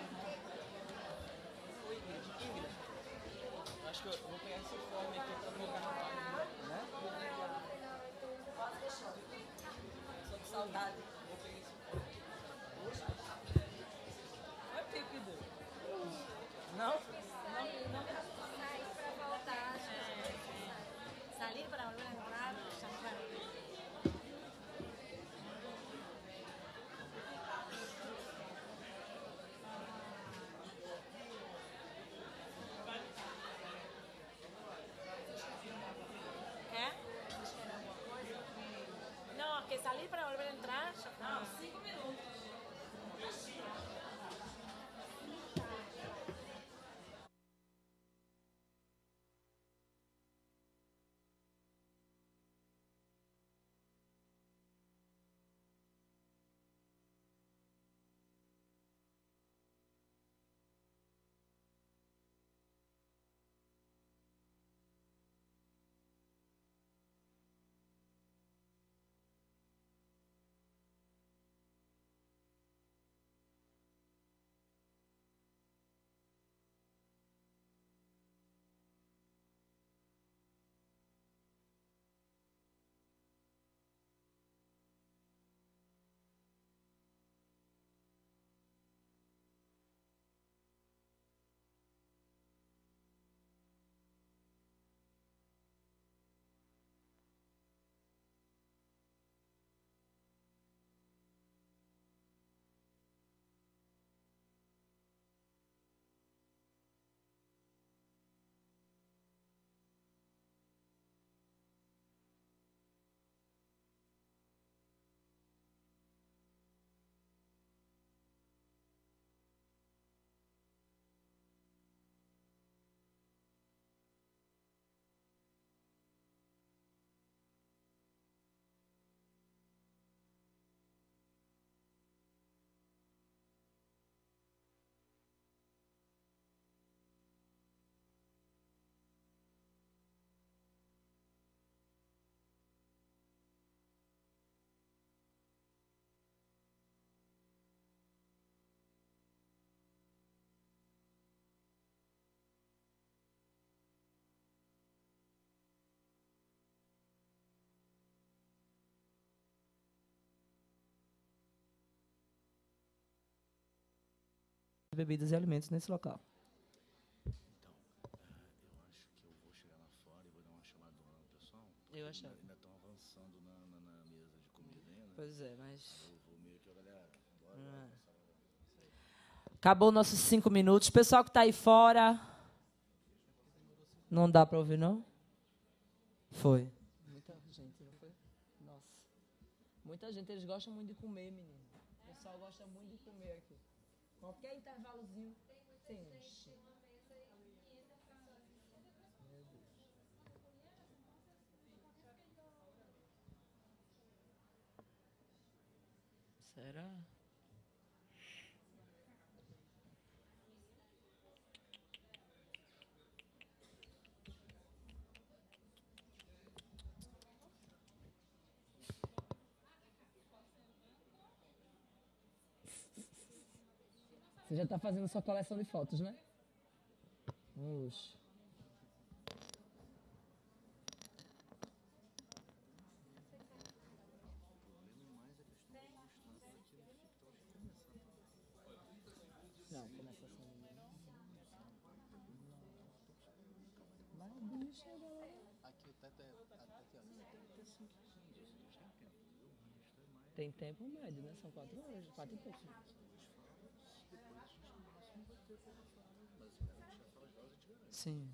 Acho que eu vou pegar esse fome aqui para colocar no palco. Né? Sou de saudade. Não? Sair para voltar. Salir para volver a entrar, ¿Qué? No, que salir para volver a entrar. Não, 5 minutos. Bebidas e alimentos nesse local. Eu acho que eu vou chegar lá fora e vou dar uma chamada no pessoal. Eu achava. Ainda estão avançando na mesa de comida ainda. Pois é, mas... Eu vou meio que a galera... Bora. Acabou nossos 5 minutos. Pessoal que está aí fora... Não dá para ouvir, não? Foi. Muita gente, não foi? Nossa. Muita gente, eles gostam muito de comer, menino. O pessoal gosta muito de comer aqui. Qualquer intervalozinho tem enche. Será? Você já está fazendo sua coleção de fotos, né? Oxe. Não, começa assim. Vai, bicho, galera. Aqui o teto é até aqui, ó. Tem tempo médio, né? São 4 horas, 4 e pouco. Sim.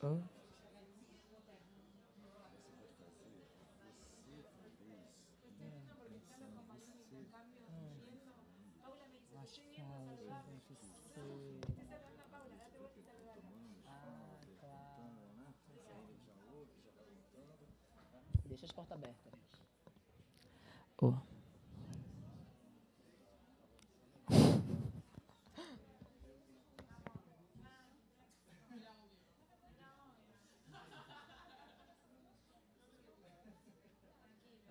Hã? Deixa as portas abertas. Oh.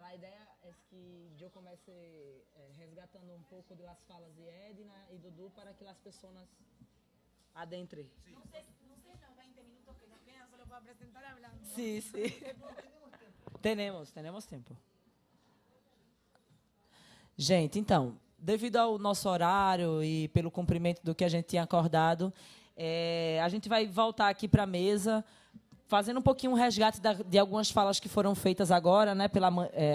A ideia é que eu comece resgatando um pouco das falas de Edna e Dudu para que as pessoas adentrem. No sé, 20 minutos que nos quedan solo para presentar hablando. Sí, sí. Tenemos tempo. Gente, então, devido ao nosso horário e pelo cumprimento do que a gente tinha acordado, a gente vai voltar aqui para a mesa, fazendo um pouquinho um resgate de algumas falas que foram feitas agora, né,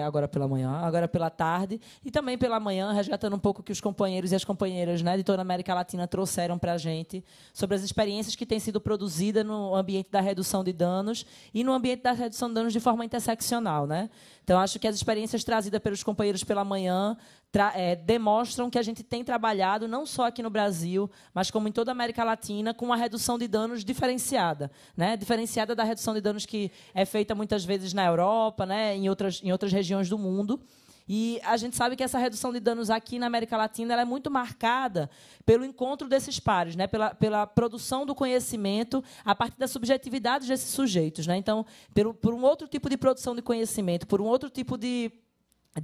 agora pela manhã, agora pela tarde, e também pela manhã, resgatando um pouco o que os companheiros e as companheiras, né, de toda a América Latina trouxeram para a gente sobre as experiências que têm sido produzidas no ambiente da redução de danos e no ambiente da redução de danos de forma interseccional, né? Então, acho que as experiências trazidas pelos companheiros pela manhã demonstram que a gente tem trabalhado, não só aqui no Brasil, mas como em toda a América Latina, com uma redução de danos diferenciada, né? Diferenciada da redução de danos que é feita muitas vezes na Europa, né? Em outras regiões do mundo. E a gente sabe que essa redução de danos aqui na América Latina ela é muito marcada pelo encontro desses pares, né? pela produção do conhecimento a partir da subjetividade desses sujeitos, né? Então, por um outro tipo de produção de conhecimento, por um outro tipo de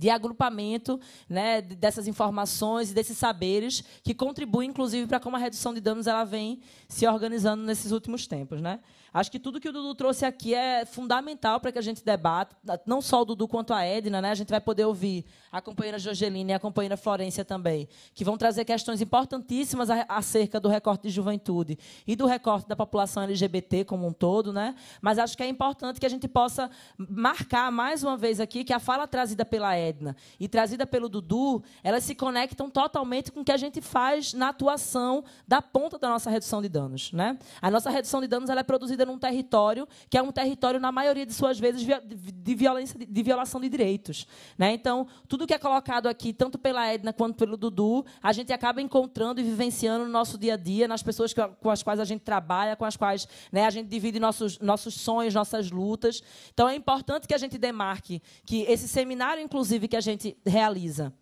agrupamento, né, dessas informações e desses saberes que contribuem, inclusive, para como a redução de danos ela vem se organizando nesses últimos tempos, né? Acho que tudo que o Dudu trouxe aqui é fundamental para que a gente debata, não só o Dudu quanto a Edna, né? A gente vai poder ouvir a companheira Jorgelina e a companheira Florência também, que vão trazer questões importantíssimas acerca do recorte de juventude e do recorte da população LGBT como um todo, né? Mas acho que é importante que a gente possa marcar mais uma vez aqui que a fala trazida pela Edna e trazida pelo Dudu, elas se conectam totalmente com o que a gente faz na atuação da ponta da nossa redução de danos, né? A nossa redução de danos ela é produzida num território que é um território, na maioria de suas vezes, de violação de direitos, né? Então, tudo que é colocado aqui, tanto pela Edna quanto pelo Dudu, a gente acaba encontrando e vivenciando no nosso dia a dia, nas pessoas com as quais a gente trabalha, com as quais, né, a gente divide nossos sonhos, nossas lutas. Então, é importante que a gente demarque que esse seminário, inclusive, que a gente realiza,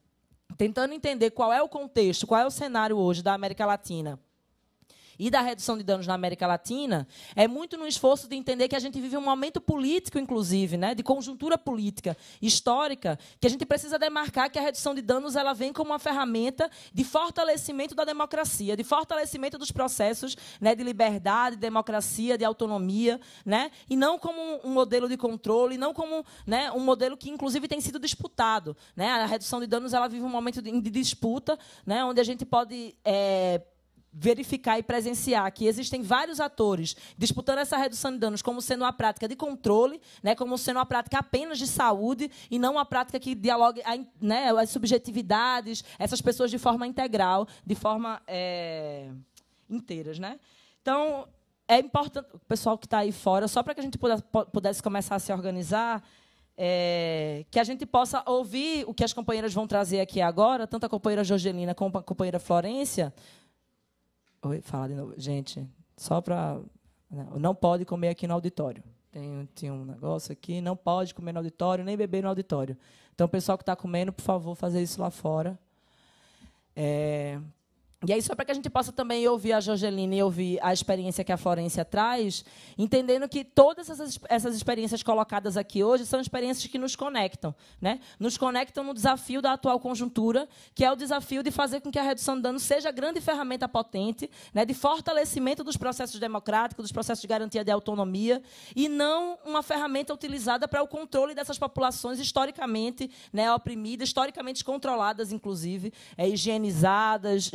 tentando entender qual é o contexto, qual é o cenário hoje da América Latina e da redução de danos na América Latina, é muito no esforço de entender que a gente vive um momento político, inclusive, né, de conjuntura política histórica, que a gente precisa demarcar que a redução de danos ela vem como uma ferramenta de fortalecimento da democracia, de fortalecimento dos processos, né, de liberdade, de democracia, de autonomia, né, e não como um modelo de controle, não como, né, um modelo que, inclusive, tem sido disputado, né? A redução de danos ela vive um momento de disputa, né, onde a gente pode verificar e presenciar que existem vários atores disputando essa redução de danos como sendo uma prática de controle, né, como sendo uma prática apenas de saúde e não uma prática que dialogue, né, as subjetividades, essas pessoas de forma integral, de forma inteiras, né? Então, é importante, o pessoal que está aí fora, só para que a gente pudesse começar a se organizar, que a gente possa ouvir o que as companheiras vão trazer aqui agora, tanto a companheira Jorgelina como a companheira Florência. Oi, fala de novo. Gente, só para... Não pode comer aqui no auditório. Tem um negócio aqui, não pode comer no auditório, nem beber no auditório. Então, o pessoal que está comendo, por favor, fazer isso lá fora. E aí, só para que a gente possa também ouvir a Jorgelina e ouvir a experiência que a Florência traz, entendendo que todas essas experiências colocadas aqui hoje são experiências que nos conectam, né? Nos conectam no desafio da atual conjuntura, que é o desafio de fazer com que a redução de danos seja a grande ferramenta potente, né, de fortalecimento dos processos democráticos, dos processos de garantia de autonomia, e não uma ferramenta utilizada para o controle dessas populações historicamente, né, oprimidas, historicamente controladas, inclusive, higienizadas,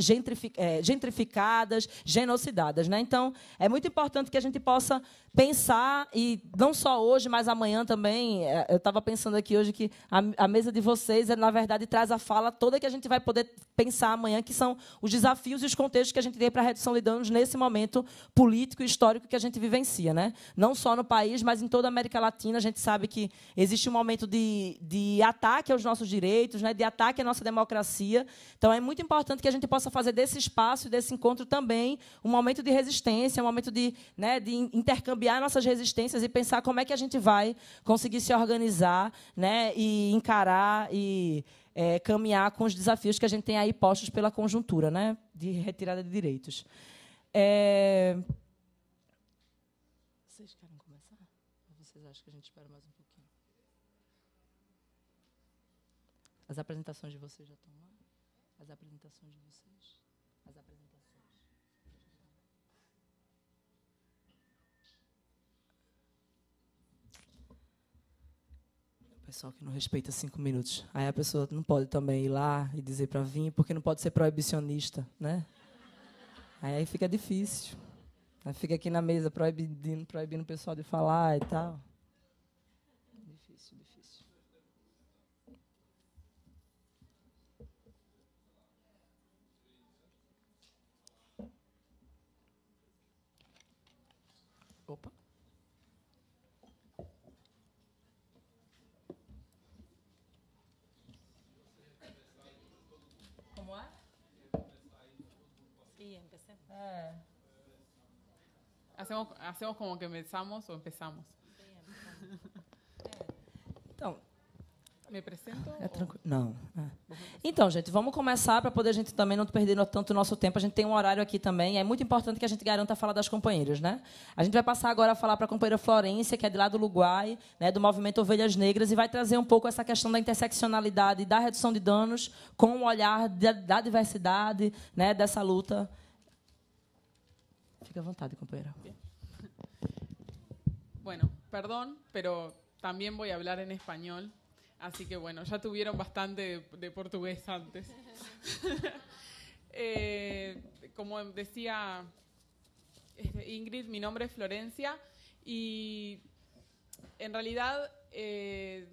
gentrificadas, genocidadas, né? Então, é muito importante que a gente possa pensar, e não só hoje, mas amanhã também. Eu estava pensando aqui hoje que a mesa de vocês, na verdade, traz a fala toda que a gente vai poder pensar amanhã, que são os desafios e os contextos que a gente tem para a redução de danos nesse momento político e histórico que a gente vivencia, né? Não só no país, mas em toda a América Latina. A gente sabe que existe um momento de ataque aos nossos direitos, né? De ataque à nossa democracia. Então, é muito importante que a gente possa fazer desse espaço e desse encontro também um momento de resistência, um momento de intercambiar nossas resistências e pensar como é que a gente vai conseguir se organizar, né, e encarar e caminhar com os desafios que a gente tem aí postos pela conjuntura, né, de retirada de direitos. Vocês querem começar? Ou vocês acham que a gente espera mais um pouquinho? As apresentações de vocês já estão lá? As apresentações de vocês? As apresentações. O pessoal que não respeita 5 minutos. Aí a pessoa não pode também ir lá e dizer para vir, porque não pode ser proibicionista, né? Aí fica difícil. Aí fica aqui na mesa proibindo o pessoal de falar e tal. Difícil. Opa. ¿Cómo es? Sí, empecé. ¿Hacemos como que empezamos o empezamos? Sí, empezamos. Então, ¿Me presento? Tranquilo. Não. Então, gente, vamos começar para poder a gente também não perder tanto o nosso tempo. A gente tem um horário aqui também. É muito importante que a gente garanta a fala das companheiras, né? A gente vai passar agora a falar para a companheira Florência, que é de lá do Uruguai, né, do movimento Ovelhas Negras, e vai trazer um pouco essa questão da interseccionalidade, da redução de danos, com o olhar da diversidade, né, dessa luta. Fique à vontade, companheira. Bueno, perdón, pero también voy a hablar en español. Así que, bueno, ya tuvieron bastante de portugués antes. Como decía Ingrid, mi nombre es Florencia y, en realidad, en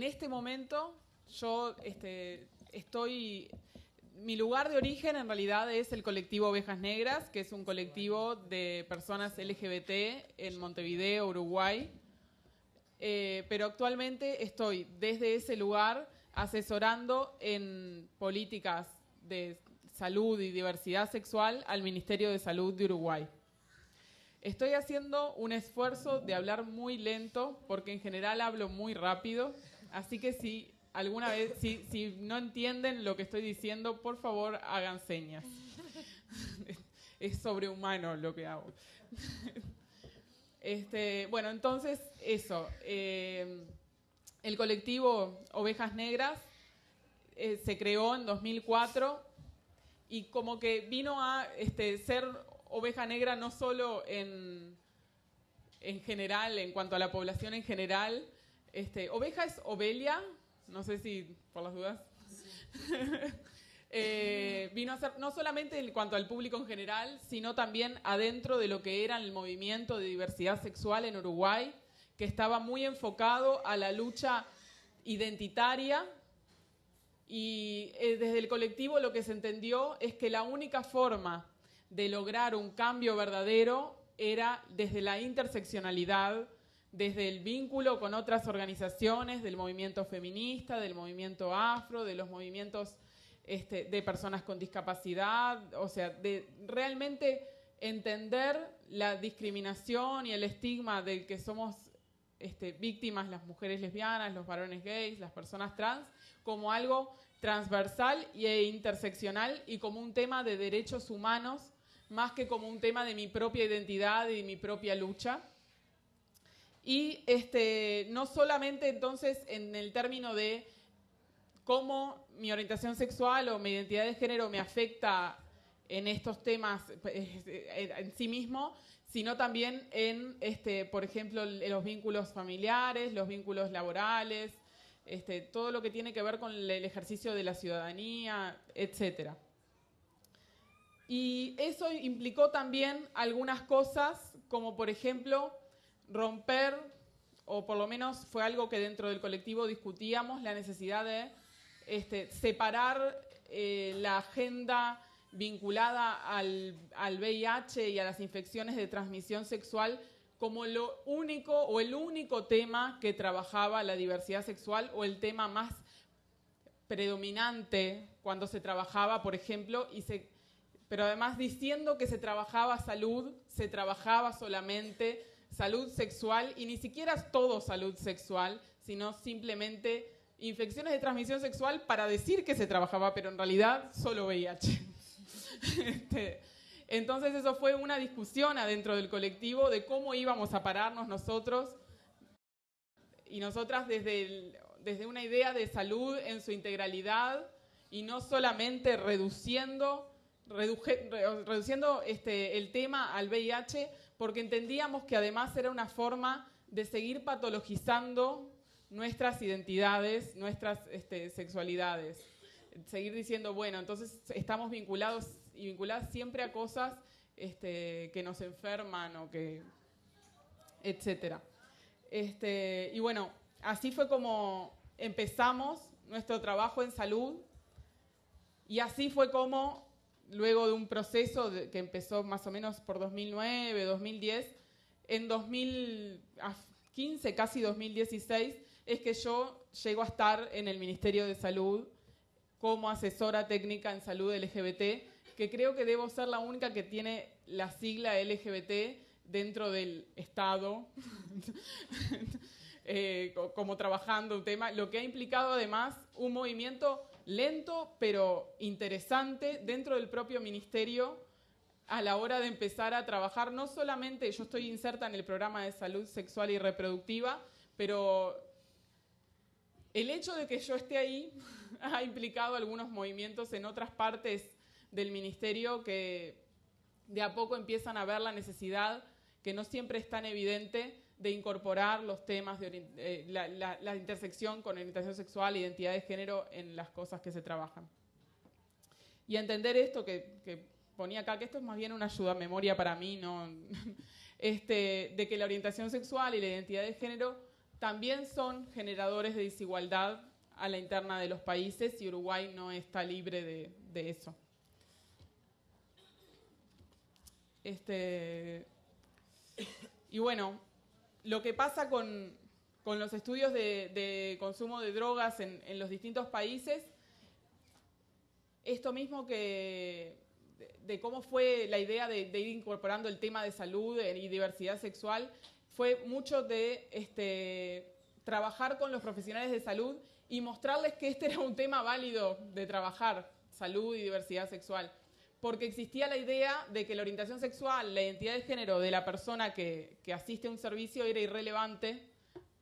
este momento yo estoy... Mi lugar de origen, en realidad, es el colectivo Ovejas Negras, que es un colectivo de personas LGBT en Montevideo, Uruguay. Pero actualmente estoy desde ese lugar asesorando en políticas de salud y diversidad sexual al Ministerio de Salud de Uruguay. Estoy haciendo un esfuerzo de hablar muy lento porque en general hablo muy rápido, así que si alguna vez, si no entienden lo que estoy diciendo, por favor hagan señas. Es sobrehumano lo que hago. Bueno, entonces, eso. El colectivo Ovejas Negras se creó en 2004 y como que vino a ser oveja negra no solo en general, en cuanto a la población en general. Oveja es Ovelia, no sé si por las dudas. vino a ser no solamente en cuanto al público en general, sino también adentro de lo que era el movimiento de diversidad sexual en Uruguay, que estaba muy enfocado a la lucha identitaria. Y desde el colectivo lo que se entendió es que la única forma de lograr un cambio verdadero era desde la interseccionalidad, desde el vínculo con otras organizaciones del movimiento feminista, del movimiento afro, de los movimientos de personas con discapacidad, o sea, de realmente entender la discriminación y el estigma del que somos víctimas las mujeres lesbianas, los varones gays, las personas trans, como algo transversal e interseccional y como un tema de derechos humanos, más que como un tema de mi propia identidad y de mi propia lucha. Y no solamente entonces en el término de cómo mi orientación sexual o mi identidad de género me afecta en estos temas en sí mismo, sino también en, por ejemplo, los vínculos familiares, los vínculos laborales, todo lo que tiene que ver con el ejercicio de la ciudadanía, etc. Y eso implicó también algunas cosas, como por ejemplo romper, o por lo menos fue algo que dentro del colectivo discutíamos, la necesidad de separar la agenda vinculada al VIH y a las infecciones de transmisión sexual como lo único o el único tema que trabajaba la diversidad sexual o el tema más predominante cuando se trabajaba, por ejemplo, pero además diciendo que se trabajaba salud, se trabajaba solamente salud sexual y ni siquiera todo salud sexual, sino simplemente infecciones de transmisión sexual para decir que se trabajaba, pero en realidad solo VIH. Entonces eso fue una discusión adentro del colectivo de cómo íbamos a pararnos nosotros y nosotras desde una idea de salud en su integralidad y no solamente reduciendo el tema al VIH, porque entendíamos que además era una forma de seguir patologizando nuestras identidades, nuestras sexualidades. Seguir diciendo, bueno, entonces estamos vinculados y vinculadas siempre a cosas que nos enferman o que, etcétera. Y bueno, así fue como empezamos nuestro trabajo en salud y así fue como, luego de un proceso que empezó más o menos por 2009, 2010, en 2015, casi 2016, es que yo llego a estar en el Ministerio de Salud como asesora técnica en salud LGBT, que creo que debo ser la única que tiene la sigla LGBT dentro del Estado, como trabajando un tema, lo que ha implicado además un movimiento lento pero interesante dentro del propio ministerio a la hora de empezar a trabajar. No solamente, yo estoy inserta en el programa de salud sexual y reproductiva, pero el hecho de que yo esté ahí ha implicado algunos movimientos en otras partes del ministerio que de a poco empiezan a ver la necesidad, que no siempre es tan evidente, de incorporar los temas de la intersección con orientación sexual, identidad de género en las cosas que se trabajan. Y entender esto que ponía acá, que esto es más bien una ayuda a memoria para mí, ¿no? De que la orientación sexual y la identidad de género también son generadores de desigualdad a la interna de los países y Uruguay no está libre de eso. Y bueno, lo que pasa con los estudios de consumo de drogas en los distintos países, esto mismo que de cómo fue la idea de ir incorporando el tema de salud y diversidad sexual, fue mucho de trabajar con los profesionales de salud y mostrarles que este era un tema válido de trabajar, salud y diversidad sexual. Porque existía la idea de que la orientación sexual, la identidad de género de la persona que asiste a un servicio era irrelevante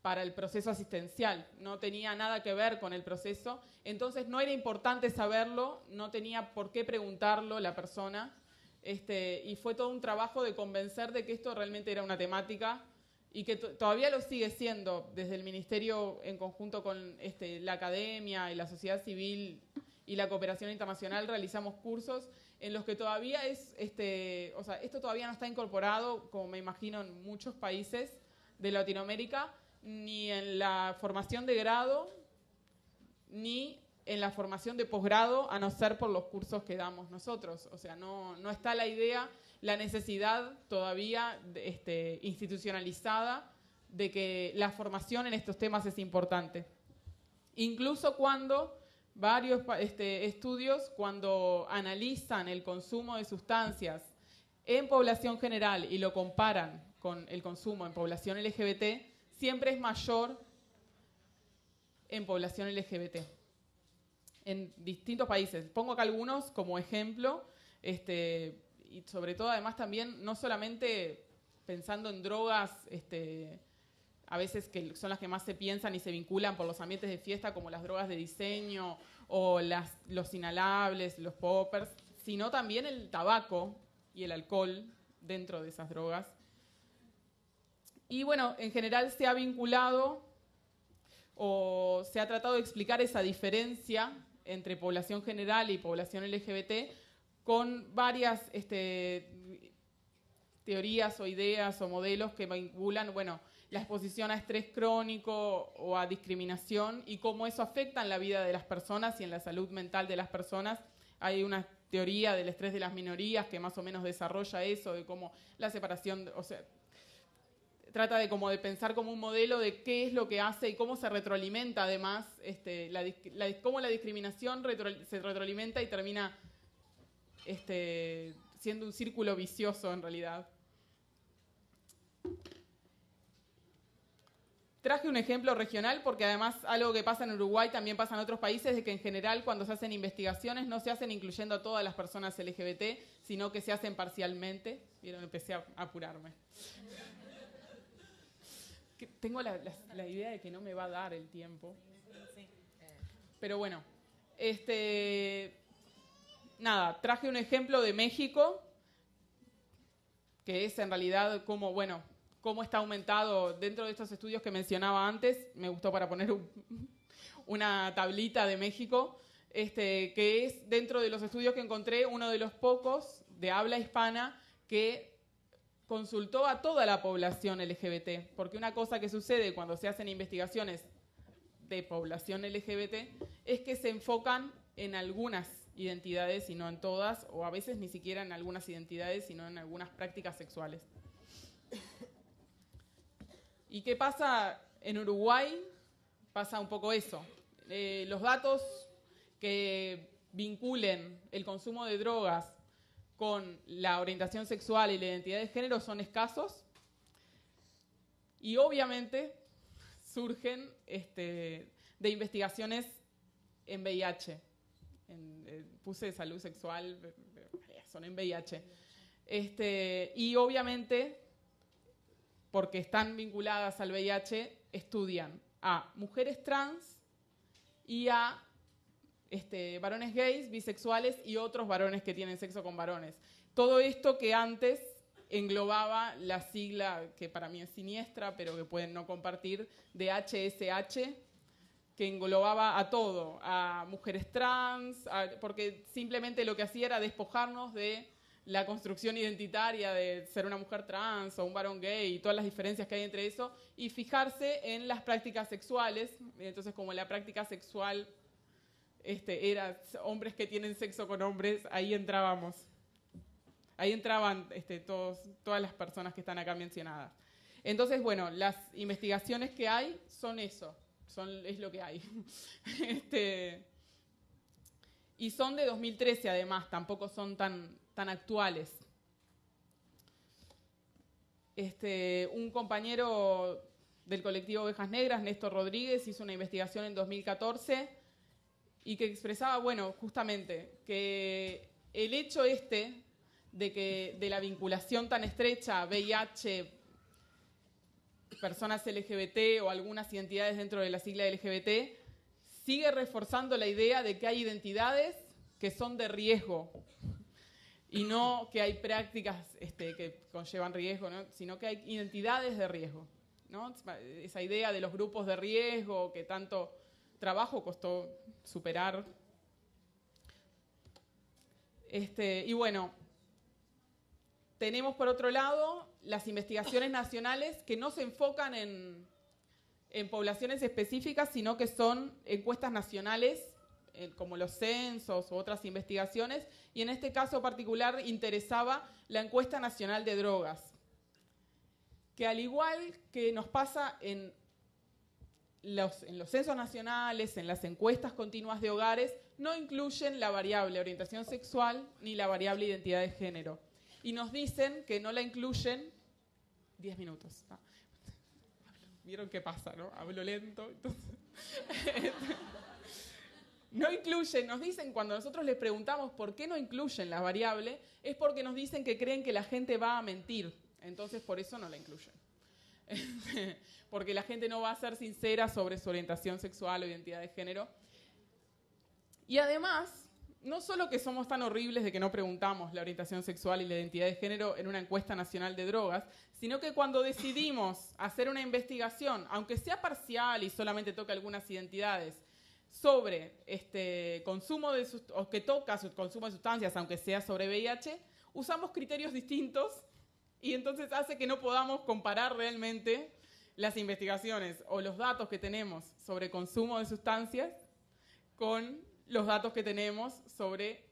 para el proceso asistencial, no tenía nada que ver con el proceso, entonces no era importante saberlo, no tenía por qué preguntarlo la persona, y fue todo un trabajo de convencer de que esto realmente era una temática y que todavía lo sigue siendo desde el Ministerio en conjunto con la academia y la sociedad civil y la cooperación internacional realizamos cursos en los que todavía esto todavía no está incorporado, como me imagino en muchos países de Latinoamérica, ni en la formación de grado, ni en la formación de posgrado, a no ser por los cursos que damos nosotros. O sea, no está la idea, la necesidad todavía institucionalizada de que la formación en estos temas es importante. Incluso cuando varios estudios, cuando analizan el consumo de sustancias en población general y lo comparan con el consumo en población LGBT, siempre es mayor en población LGBT. En distintos países. Pongo acá algunos como ejemplo, y sobre todo además también, no solamente pensando en drogas, a veces que son las que más se piensan y se vinculan por los ambientes de fiesta, como las drogas de diseño o los inhalables, los poppers, sino también el tabaco y el alcohol dentro de esas drogas. Y bueno, en general se ha vinculado o se ha tratado de explicar esa diferencia entre población general y población LGBT con varias teorías o ideas o modelos que vinculan, bueno, la exposición a estrés crónico o a discriminación y cómo eso afecta en la vida de las personas y en la salud mental de las personas. Hay una teoría del estrés de las minorías que más o menos desarrolla eso, de cómo la separación, o sea, trata de pensar como un modelo de qué es lo que hace y cómo se retroalimenta además, cómo la discriminación se retroalimenta y termina siendo un círculo vicioso en realidad. Traje un ejemplo regional porque además algo que pasa en Uruguay también pasa en otros países, de que en general cuando se hacen investigaciones no se hacen incluyendo a todas las personas LGBT, sino que se hacen parcialmente. Vieron, empecé a apurarme. Tengo la idea de que no me va a dar el tiempo. Pero bueno, nada, traje un ejemplo de México, que es en realidad cómo está aumentado dentro de estos estudios que mencionaba antes. Me gustó para poner una tablita de México, que es dentro de los estudios que encontré uno de los pocos de habla hispana que consultó a toda la población LGBT, porque una cosa que sucede cuando se hacen investigaciones de población LGBT es que se enfocan en algunas identidades y no en todas, o a veces ni siquiera en algunas identidades, sino en algunas prácticas sexuales. ¿Y qué pasa en Uruguay? Pasa un poco eso. Los datos que vinculen el consumo de drogas con la orientación sexual y la identidad de género son escasos y obviamente surgen de investigaciones en VIH. Puse salud sexual, son en VIH. Y obviamente, porque están vinculadas al VIH, estudian a mujeres trans y a varones gays, bisexuales y otros varones que tienen sexo con varones. Todo esto que antes englobaba la sigla, que para mí es siniestra, pero que pueden no compartir, de HSH, que englobaba a todo, a mujeres trans, porque simplemente lo que hacía era despojarnos de la construcción identitaria de ser una mujer trans o un varón gay y todas las diferencias que hay entre eso, y fijarse en las prácticas sexuales. Entonces, como la práctica sexual era hombres que tienen sexo con hombres, ahí entrábamos. Ahí entraban todas las personas que están acá mencionadas. Entonces, bueno, las investigaciones que hay son eso, es lo que hay. Y son de 2013 además, tampoco son tan actuales. Un compañero del colectivo Ovejas Negras, Néstor Rodríguez, hizo una investigación en 2014 y que expresaba, bueno, justamente que el hecho de la vinculación tan estrecha VIH, personas LGBT o algunas identidades dentro de la sigla LGBT, sigue reforzando la idea de que hay identidades que son de riesgo y no que hay prácticas que conllevan riesgo, ¿no? Sino que hay identidades de riesgo, ¿no? Esa idea de los grupos de riesgo que tanto trabajo costó superar Y bueno, tenemos por otro lado las investigaciones nacionales que no se enfocan en poblaciones específicas, sino que son encuestas nacionales, como los censos u otras investigaciones, y en este caso particular interesaba la encuesta nacional de drogas, que al igual que nos pasa en los censos nacionales, en las encuestas continuas de hogares, no incluyen la variable orientación sexual ni la variable identidad de género. Y nos dicen que no la incluyen 10 minutos. ¿No? ¿Vieron qué pasa, no? Hablo lento. Entonces, no incluyen, nos dicen, cuando nosotros les preguntamos por qué no incluyen la variable, es porque nos dicen que creen que la gente va a mentir. Entonces, por eso no la incluyen. Porque la gente no va a ser sincera sobre su orientación sexual o identidad de género. Y además, no solo que somos tan horribles de que no preguntamos la orientación sexual y la identidad de género en una encuesta nacional de drogas, sino que cuando decidimos hacer una investigación, aunque sea parcial y solamente toque algunas identidades, sobre consumo o que toca su consumo de sustancias, aunque sea sobre VIH, usamos criterios distintos y entonces hace que no podamos comparar realmente las investigaciones o los datos que tenemos sobre consumo de sustancias con los datos que tenemos sobre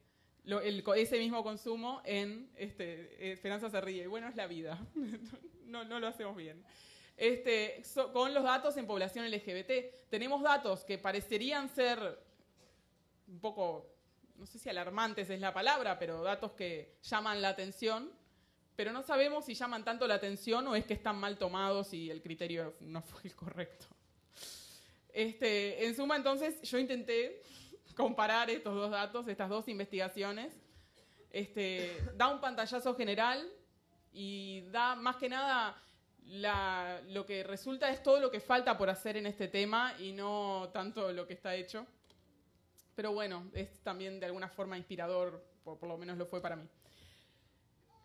ese mismo consumo en Esperanza se ríe. Bueno, es la vida. No lo hacemos bien. Con los datos en población LGBT. Tenemos datos que parecerían ser un poco, no sé si alarmantes es la palabra, pero datos que llaman la atención, pero no sabemos si llaman tanto la atención o es que están mal tomados y el criterio no fue el correcto. En suma, entonces, yo intenté comparar estos dos datos, estas dos investigaciones. Da un pantallazo general y da más que nada lo que resulta es todo lo que falta por hacer en este tema y no tanto lo que está hecho. Pero bueno, es también de alguna forma inspirador, por lo menos lo fue para mí.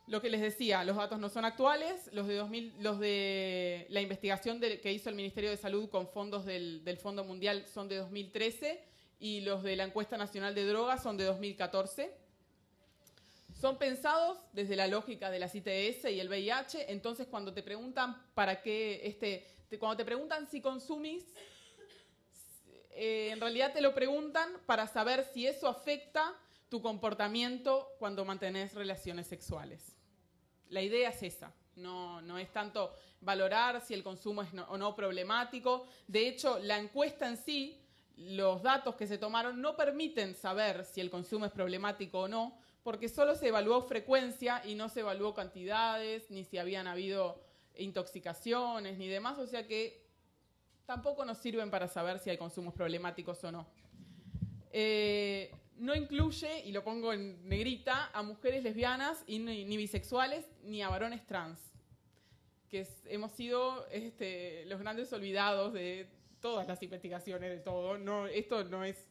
Lo que les decía, los datos no son actuales, los de la investigación que hizo el Ministerio de Salud con fondos del Fondo Mundial son de 2013 y los de la Encuesta Nacional de Drogas son de 2014. Son pensados desde la lógica de las ITS y el VIH, entonces cuando te preguntan para qué, cuando te preguntan si consumís, en realidad te lo preguntan para saber si eso afecta tu comportamiento cuando mantenés relaciones sexuales. La idea es esa, no es tanto valorar si el consumo es o no problemático. De hecho, la encuesta en sí, los datos que se tomaron no permiten saber si el consumo es problemático o no, porque solo se evaluó frecuencia y no se evaluó cantidades, ni si habían habido intoxicaciones, ni demás, o sea que tampoco nos sirven para saber si hay consumos problemáticos o no. No incluye, y lo pongo en negrita, a mujeres lesbianas y ni bisexuales ni a varones trans, que hemos sido los grandes olvidados de todas las investigaciones, de todo. No, esto no es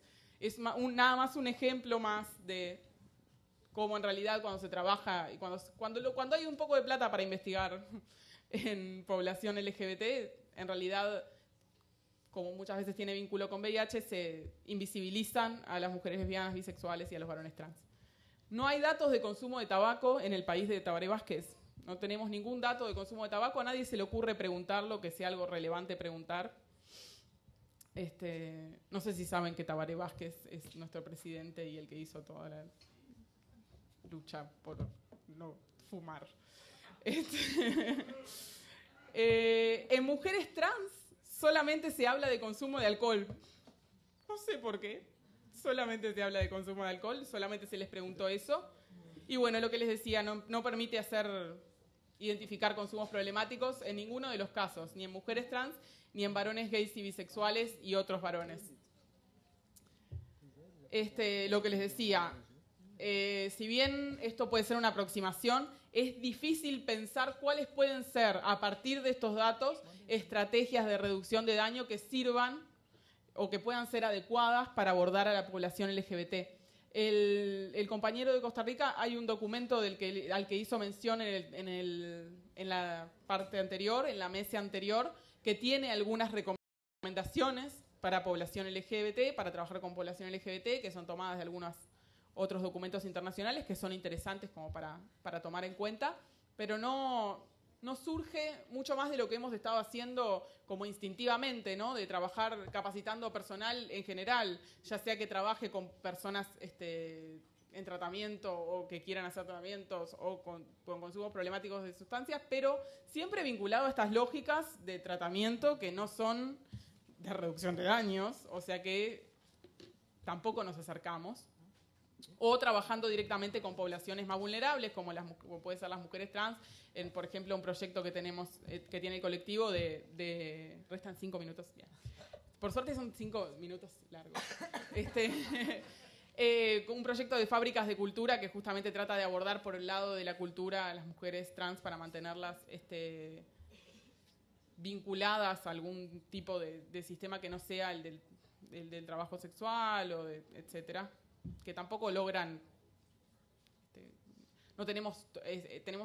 nada más un ejemplo más de cómo en realidad cuando se trabaja y cuando hay un poco de plata para investigar en población LGBT, en realidad, como muchas veces tiene vínculo con VIH, se invisibilizan a las mujeres lesbianas, bisexuales y a los varones trans. No hay datos de consumo de tabaco en el país de Tabaré Vázquez. No tenemos ningún dato de consumo de tabaco. A nadie se le ocurre preguntarlo, que sea algo relevante preguntar. No sé si saben que Tabaré Vázquez es nuestro presidente y el que hizo toda la lucha por no fumar. En mujeres trans solamente se habla de consumo de alcohol. No sé por qué. Solamente se habla de consumo de alcohol, solamente se les preguntó eso. Y bueno, lo que les decía, no permite identificar consumos problemáticos en ninguno de los casos, ni en mujeres trans, ni en varones gays y bisexuales y otros varones. Lo que les decía, si bien esto puede ser una aproximación, es difícil pensar cuáles pueden ser, a partir de estos datos, estrategias de reducción de daño que sirvan o que puedan ser adecuadas para abordar a la población LGBT. El compañero de Costa Rica, hay un documento al que hizo mención en la parte anterior, en la mesa anterior, que tiene algunas recomendaciones para población LGBT, para trabajar con población LGBT, que son tomadas de algunas otros documentos internacionales que son interesantes como para tomar en cuenta, pero no surge mucho más de lo que hemos estado haciendo como instintivamente, ¿no? De trabajar capacitando personal en general, ya sea que trabaje con personas en tratamiento o que quieran hacer tratamientos o con consumos problemáticos de sustancias, pero siempre vinculado a estas lógicas de tratamiento que no son de reducción de daños, o sea que tampoco nos acercamos. O trabajando directamente con poblaciones más vulnerables, como pueden ser las mujeres trans, en, por ejemplo, un proyecto que tenemos, que tiene el colectivo restan 5 minutos. Bien. Por suerte son 5 minutos largos. Un proyecto de fábricas de cultura que justamente trata de abordar por el lado de la cultura a las mujeres trans para mantenerlas vinculadas a algún tipo de sistema que no sea el del trabajo sexual o etcétera, que tampoco logran, no tenemos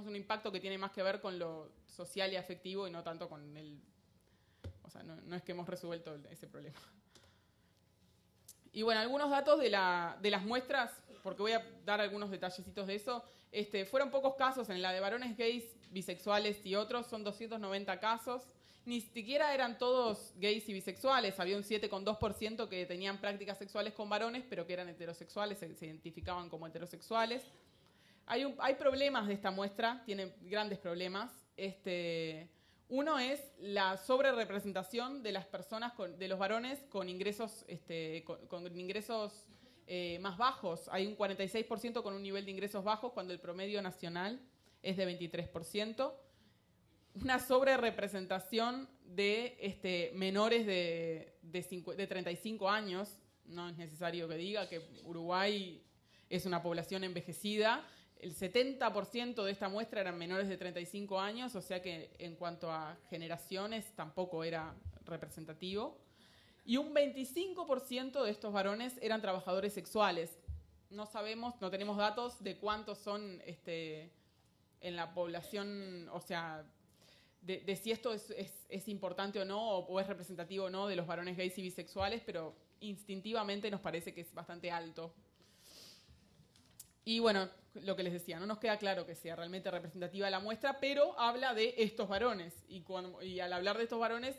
un impacto que tiene más que ver con lo social y afectivo y no tanto con o sea, no es que hemos resuelto ese problema. Y bueno, algunos datos de las muestras, porque voy a dar algunos detallecitos de eso. Fueron pocos casos, en la de varones gays, bisexuales y otros, son 290 casos. Ni siquiera eran todos gays y bisexuales, había un 7,2% que tenían prácticas sexuales con varones, pero que eran heterosexuales, se identificaban como heterosexuales. Hay problemas de esta muestra, tiene grandes problemas. Uno es la sobrerepresentación de las personas, de los varones con ingresos, con ingresos más bajos. Hay un 46% con un nivel de ingresos bajos cuando el promedio nacional es de 23%. Una sobrerepresentación de menores de 35 años. No es necesario que diga que Uruguay es una población envejecida. El 70% de esta muestra eran menores de 35 años, o sea que en cuanto a generaciones tampoco era representativo. Y un 25% de estos varones eran trabajadores sexuales. No sabemos, no tenemos datos de cuántos son en la población, o sea, de si esto es importante o no, o es representativo o no de los varones gays y bisexuales, pero instintivamente nos parece que es bastante alto. Y bueno, lo que les decía, no nos queda claro que sea realmente representativa la muestra, pero habla de estos varones. Y al hablar de estos varones,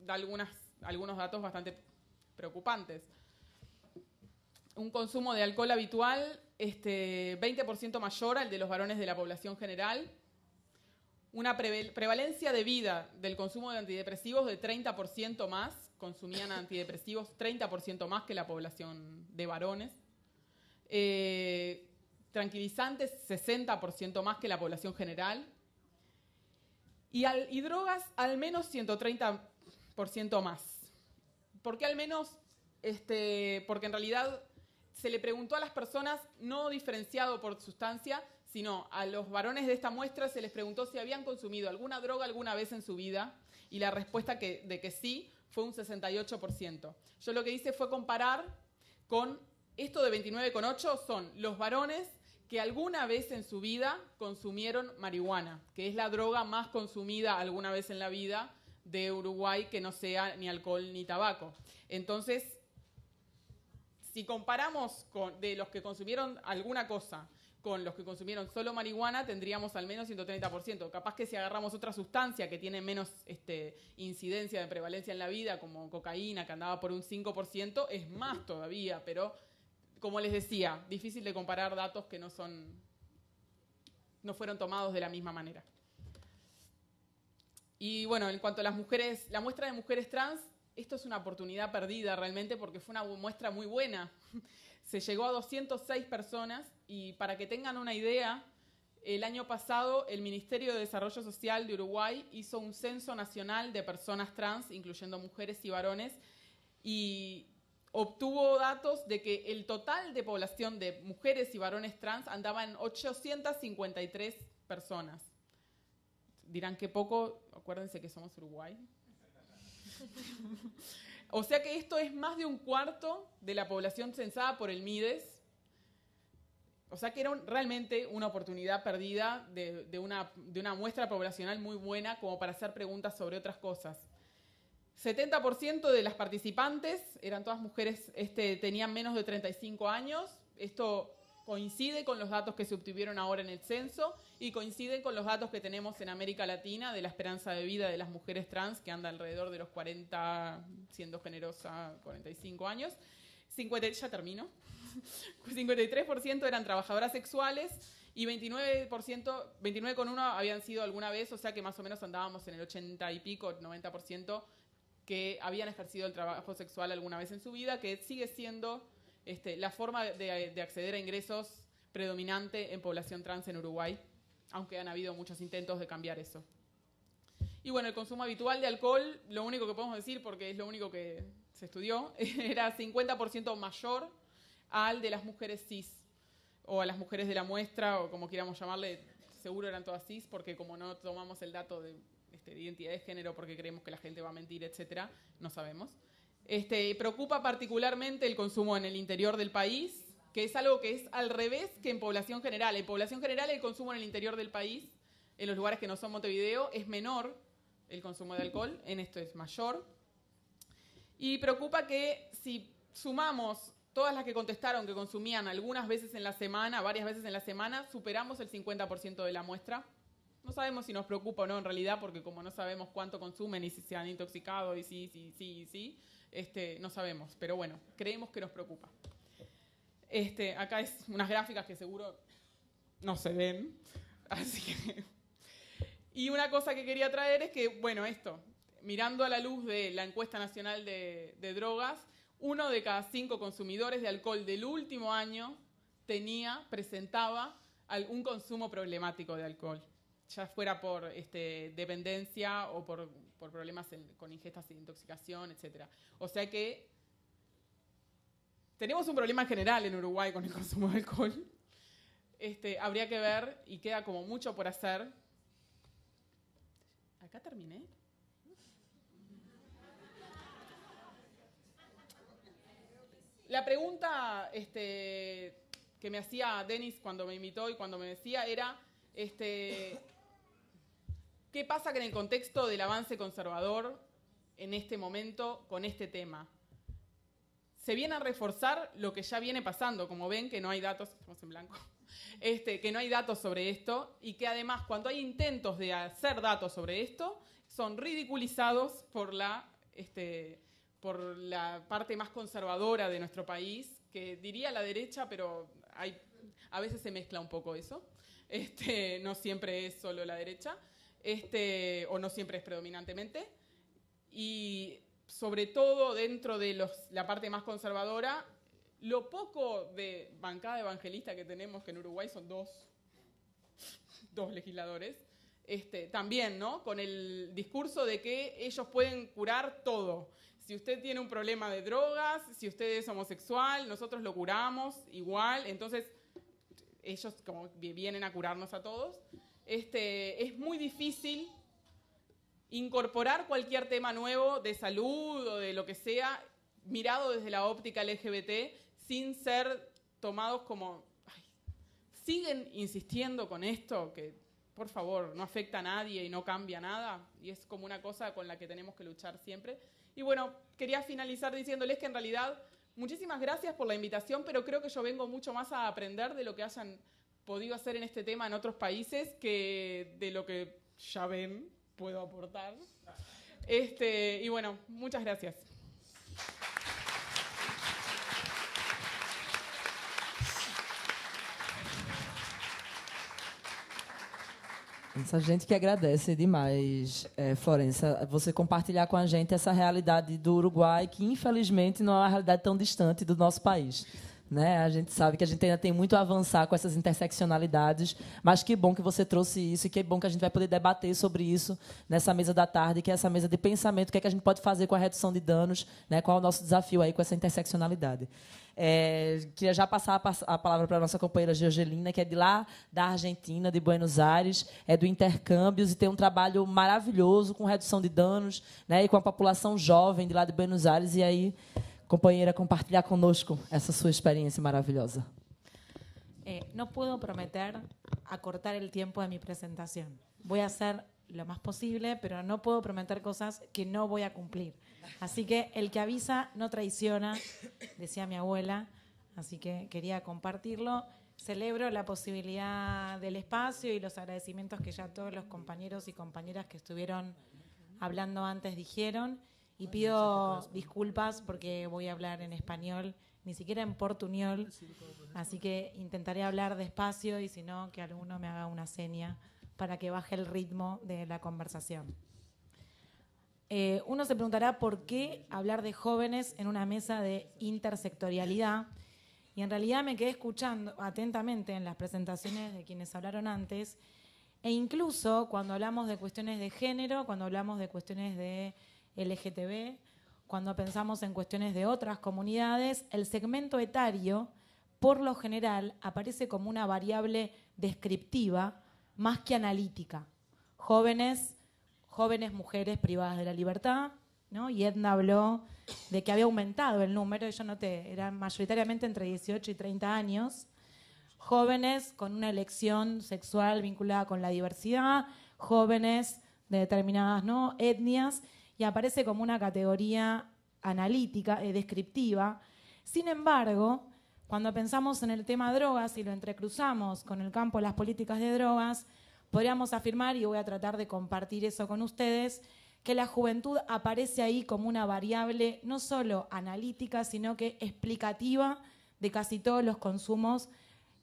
da algunos datos bastante preocupantes. Un consumo de alcohol habitual 20% mayor al de los varones de la población general. Una prevalencia de vida del consumo de antidepresivos de 30% más. Consumían antidepresivos 30% más que la población de varones. Tranquilizantes 60% más que la población general. Y drogas al menos 130% más. ¿Por qué al menos? Porque en realidad se le preguntó a las personas, no diferenciado por sustancia, sino a los varones de esta muestra se les preguntó si habían consumido alguna droga alguna vez en su vida, y la respuesta de que sí fue un 68%. Yo lo que hice fue comparar con esto de 29,8 son los varones que alguna vez en su vida consumieron marihuana, que es la droga más consumida alguna vez en la vida de Uruguay que no sea ni alcohol ni tabaco. Entonces, si comparamos de los que consumieron alguna cosa con los que consumieron solo marihuana, tendríamos al menos 130%. Capaz que si agarramos otra sustancia que tiene menos incidencia de prevalencia en la vida, como cocaína, que andaba por un 5%, es más todavía, pero como les decía, difícil de comparar datos que no fueron tomados de la misma manera. Y bueno, en cuanto a las mujeres, la muestra de mujeres trans, esto es una oportunidad perdida realmente porque fue una muestra muy buena. Se llegó a 206 personas y para que tengan una idea, el año pasado el Ministerio de Desarrollo Social de Uruguay hizo un censo nacional de personas trans, incluyendo mujeres y varones, y obtuvo datos de que el total de población de mujeres y varones trans andaba en 853 personas. Dirán que poco, acuérdense que somos Uruguay. O sea que esto es más de un cuarto de la población censada por el MIDES. O sea que era realmente una oportunidad perdida de una muestra poblacional muy buena como para hacer preguntas sobre otras cosas. 70% de las participantes eran todas mujeres, tenían menos de 35 años. Esto coincide con los datos que se obtuvieron ahora en el censo y coincide con los datos que tenemos en América Latina de la esperanza de vida de las mujeres trans, que anda alrededor de los 40, siendo generosa, 45 años. Ya termino. 53% eran trabajadoras sexuales y 29,1% habían sido alguna vez, o sea que más o menos andábamos en el 80 y pico, 90% que habían ejercido el trabajo sexual alguna vez en su vida, que sigue siendo la forma de acceder a ingresos predominante en población trans en Uruguay, aunque han habido muchos intentos de cambiar eso. Y bueno, el consumo habitual de alcohol, lo único que podemos decir, porque es lo único que se estudió, era 50% mayor al de las mujeres cis, o a las mujeres de la muestra, o como quieramos llamarle, seguro eran todas cis, porque como no tomamos el dato de identidad de género, porque creemos que la gente va a mentir, etcétera, no sabemos. Preocupa particularmente el consumo en el interior del país, que es algo que es al revés que en población general. En población general el consumo en el interior del país, en los lugares que no son Montevideo, es menor el consumo de alcohol, en esto es mayor. Y preocupa que si sumamos todas las que contestaron que consumían algunas veces en la semana, varias veces en la semana, superamos el 50% de la muestra. No sabemos si nos preocupa o no en realidad, porque como no sabemos cuánto consumen y si se han intoxicado y sí, no sabemos. Pero bueno, creemos que nos preocupa. Acá es unas gráficas que seguro no se ven. Así que... Y una cosa que quería traer es que, bueno, mirando a la luz de la encuesta nacional de drogas, 1 de cada 5 consumidores de alcohol del último año presentaba algún consumo problemático de alcohol, ya fuera por dependencia o por problemas con ingestas de intoxicación, etc. O sea que tenemos un problema general en Uruguay con el consumo de alcohol. Habría que ver, y queda como mucho por hacer. ¿Acá terminé? La pregunta que me hacía Denis cuando me invitó y cuando me decía era... ¿Qué pasa en el contexto del avance conservador en este momento con este tema? Se viene a reforzar lo que ya viene pasando, como ven que no hay datos, estamos en blanco, que no hay datos sobre esto y que además cuando hay intentos de hacer datos sobre esto son ridiculizados por la parte más conservadora de nuestro país, que diría la derecha, pero a veces se mezcla un poco eso. No siempre es solo la derecha. O no siempre es predominantemente, y sobre todo dentro de la parte más conservadora, lo poco de bancada evangelista que tenemos, que en Uruguay son dos legisladores, también, ¿no? Con el discurso de que ellos pueden curar todo. Si usted tiene un problema de drogas, si usted es homosexual, nosotros lo curamos igual, entonces ellos como vienen a curarnos a todos. Es muy difícil incorporar cualquier tema nuevo de salud o de lo que sea mirado desde la óptica LGBT sin ser tomados como... ¿Siguen insistiendo con esto? Que, por favor, no afecta a nadie y no cambia nada. Y es como una cosa con la que tenemos que luchar siempre. Y bueno, quería finalizar diciéndoles que en realidad muchísimas gracias por la invitación, pero creo que yo vengo mucho más a aprender de lo que hayan podido hacer en este tema en otros países que de lo que ya ven puedo aportar. Y bueno, muchas gracias. Essa gente que agradece demais, Florença, você compartilhar com a gente essa realidade do Uruguai, que infelizmente não é uma realidade tão distante do nosso país. Né? A gente sabe que a gente ainda tem muito a avançar com essas interseccionalidades, mas que bom que você trouxe isso e que bom que a gente vai poder debater sobre isso nessa mesa da tarde, que é essa mesa de pensamento, o que é que a gente pode fazer com a redução de danos, né? Qual é o nosso desafio aí com essa interseccionalidade. Queria já passar a palavra para a nossa companheira Georgelina, que é de lá da Argentina, de Buenos Aires, é do Intercâmbios e tem um trabalho maravilhoso com redução de danos, né? E com a população jovem de lá de Buenos Aires. E aí, companheira, compartilhar conosco essa sua experiência maravillosa. No puedo prometer acortar el tiempo de mi presentación. Voy a hacer lo más posible, pero no puedo prometer cosas que no voy a cumplir. Así que el que avisa no traiciona, decía mi abuela, así que quería compartirlo celebro la posibilidad del espacio y los agradecimientos que ya todos los compañeros y compañeras que estuvieron hablando antes dijeron. Y pido disculpas porque voy a hablar en español, ni siquiera en portuñol, así que intentaré hablar despacio y si no, que alguno me haga una seña para que baje el ritmo de la conversación. Uno se preguntará por qué hablar de jóvenes en una mesa de intersectorialidad, y en realidad me quedé escuchando atentamente en las presentaciones de quienes hablaron antes, e incluso cuando hablamos de cuestiones de género, cuando hablamos de cuestiones de LGTB, cuando pensamos en cuestiones de otras comunidades, el segmento etario, por lo general, aparece como una variable descriptiva más que analítica. Jóvenes mujeres privadas de la libertad, ¿no? Y Edna habló de que había aumentado el número, y yo noté, eran mayoritariamente entre 18 y 30 años, jóvenes con una elección sexual vinculada con la diversidad, jóvenes de determinadas, ¿no?, etnias, y aparece como una categoría analítica, descriptiva. Sin embargo, cuando pensamos en el tema drogas y lo entrecruzamos con el campo de las políticas de drogas, podríamos afirmar, y voy a tratar de compartir eso con ustedes, que la juventud aparece ahí como una variable no solo analítica, sino que explicativa de casi todos los consumos,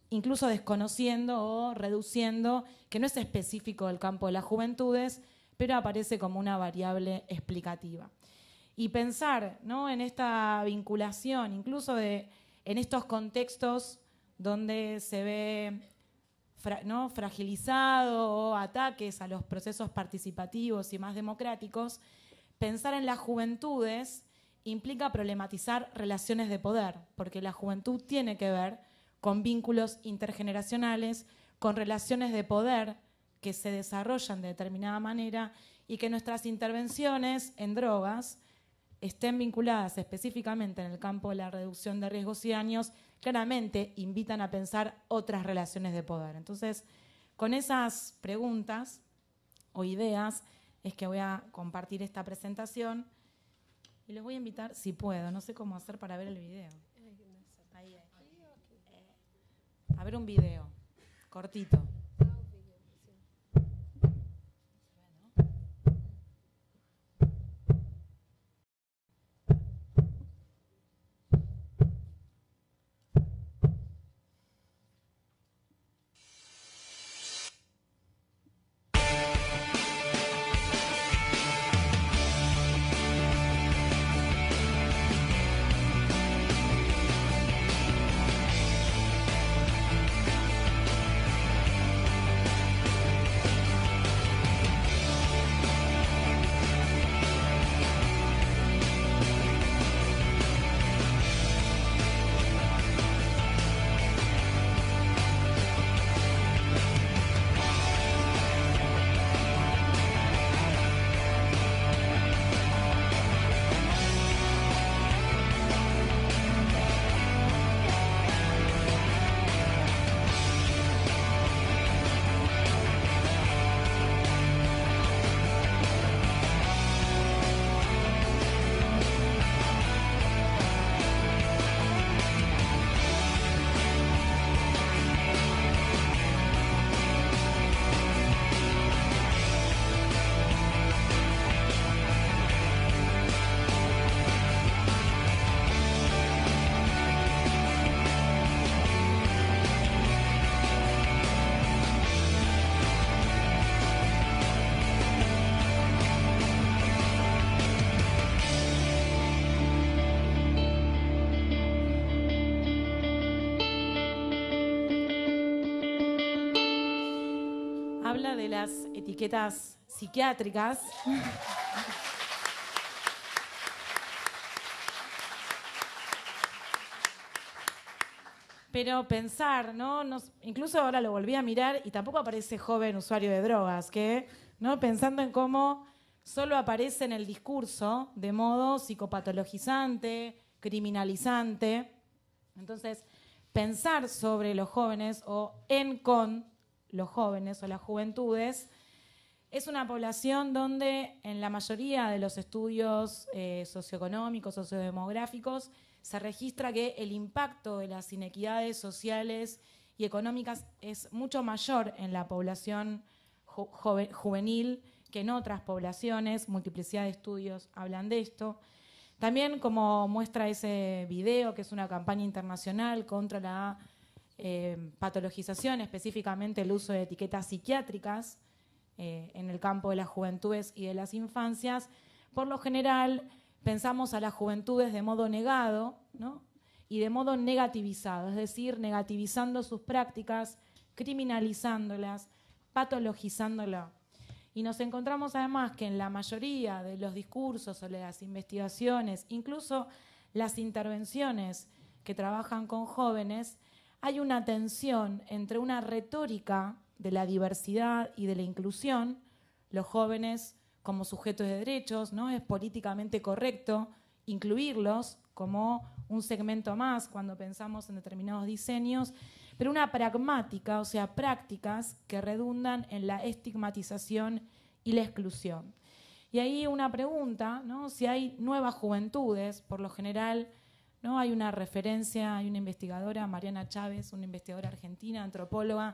incluso desconociendo o reduciendo, que no es específico del campo de las juventudes, pero aparece como una variable explicativa. Y pensar, ¿no?, en esta vinculación, incluso en estos contextos donde se ve ¿no?, fragilizado o ataques a los procesos participativos y más democráticos, pensar en las juventudes implica problematizar relaciones de poder, porque la juventud tiene que ver con vínculos intergeneracionales, con relaciones de poder que se desarrollan de determinada manera y que nuestras intervenciones en drogas estén vinculadas específicamente en el campo de la reducción de riesgos y daños, claramente invitan a pensar otras relaciones de poder. Entonces, con esas preguntas o ideas es que voy a compartir esta presentación y les voy a invitar, si puedo, no sé cómo hacer para ver el video. A ver un video, cortito. Habla de las etiquetas psiquiátricas. Pero pensar, ¿no? Incluso ahora lo volví a mirar y tampoco aparece joven usuario de drogas, que, ¿no?, pensando en cómo solo aparece en el discurso de modo psicopatologizante, criminalizante. Entonces, pensar sobre los jóvenes o con los jóvenes o las juventudes es una población donde en la mayoría de los estudios socioeconómicos, sociodemográficos, se registra que el impacto de las inequidades sociales y económicas es mucho mayor en la población juvenil que en otras poblaciones. Multiplicidad de estudios hablan de esto. También, como muestra ese video, que es una campaña internacional contra la patologización, específicamente el uso de etiquetas psiquiátricas en el campo de las juventudes y de las infancias, por lo general pensamos a las juventudes de modo negado, ¿no? Y de modo negativizado, es decir, negativizando sus prácticas, criminalizándolas, patologizándolas. Y nos encontramos además que en la mayoría de los discursos o de las investigaciones, incluso las intervenciones que trabajan con jóvenes, hay una tensión entre una retórica de la diversidad y de la inclusión, los jóvenes como sujetos de derechos, ¿no? Es políticamente correcto incluirlos como un segmento más cuando pensamos en determinados diseños, pero una pragmática, o sea, prácticas que redundan en la estigmatización y la exclusión. Y ahí una pregunta, ¿no? Si hay nuevas juventudes, por lo general, ¿no? Hay una referencia, hay una investigadora, Mariana Chávez, una investigadora argentina, antropóloga,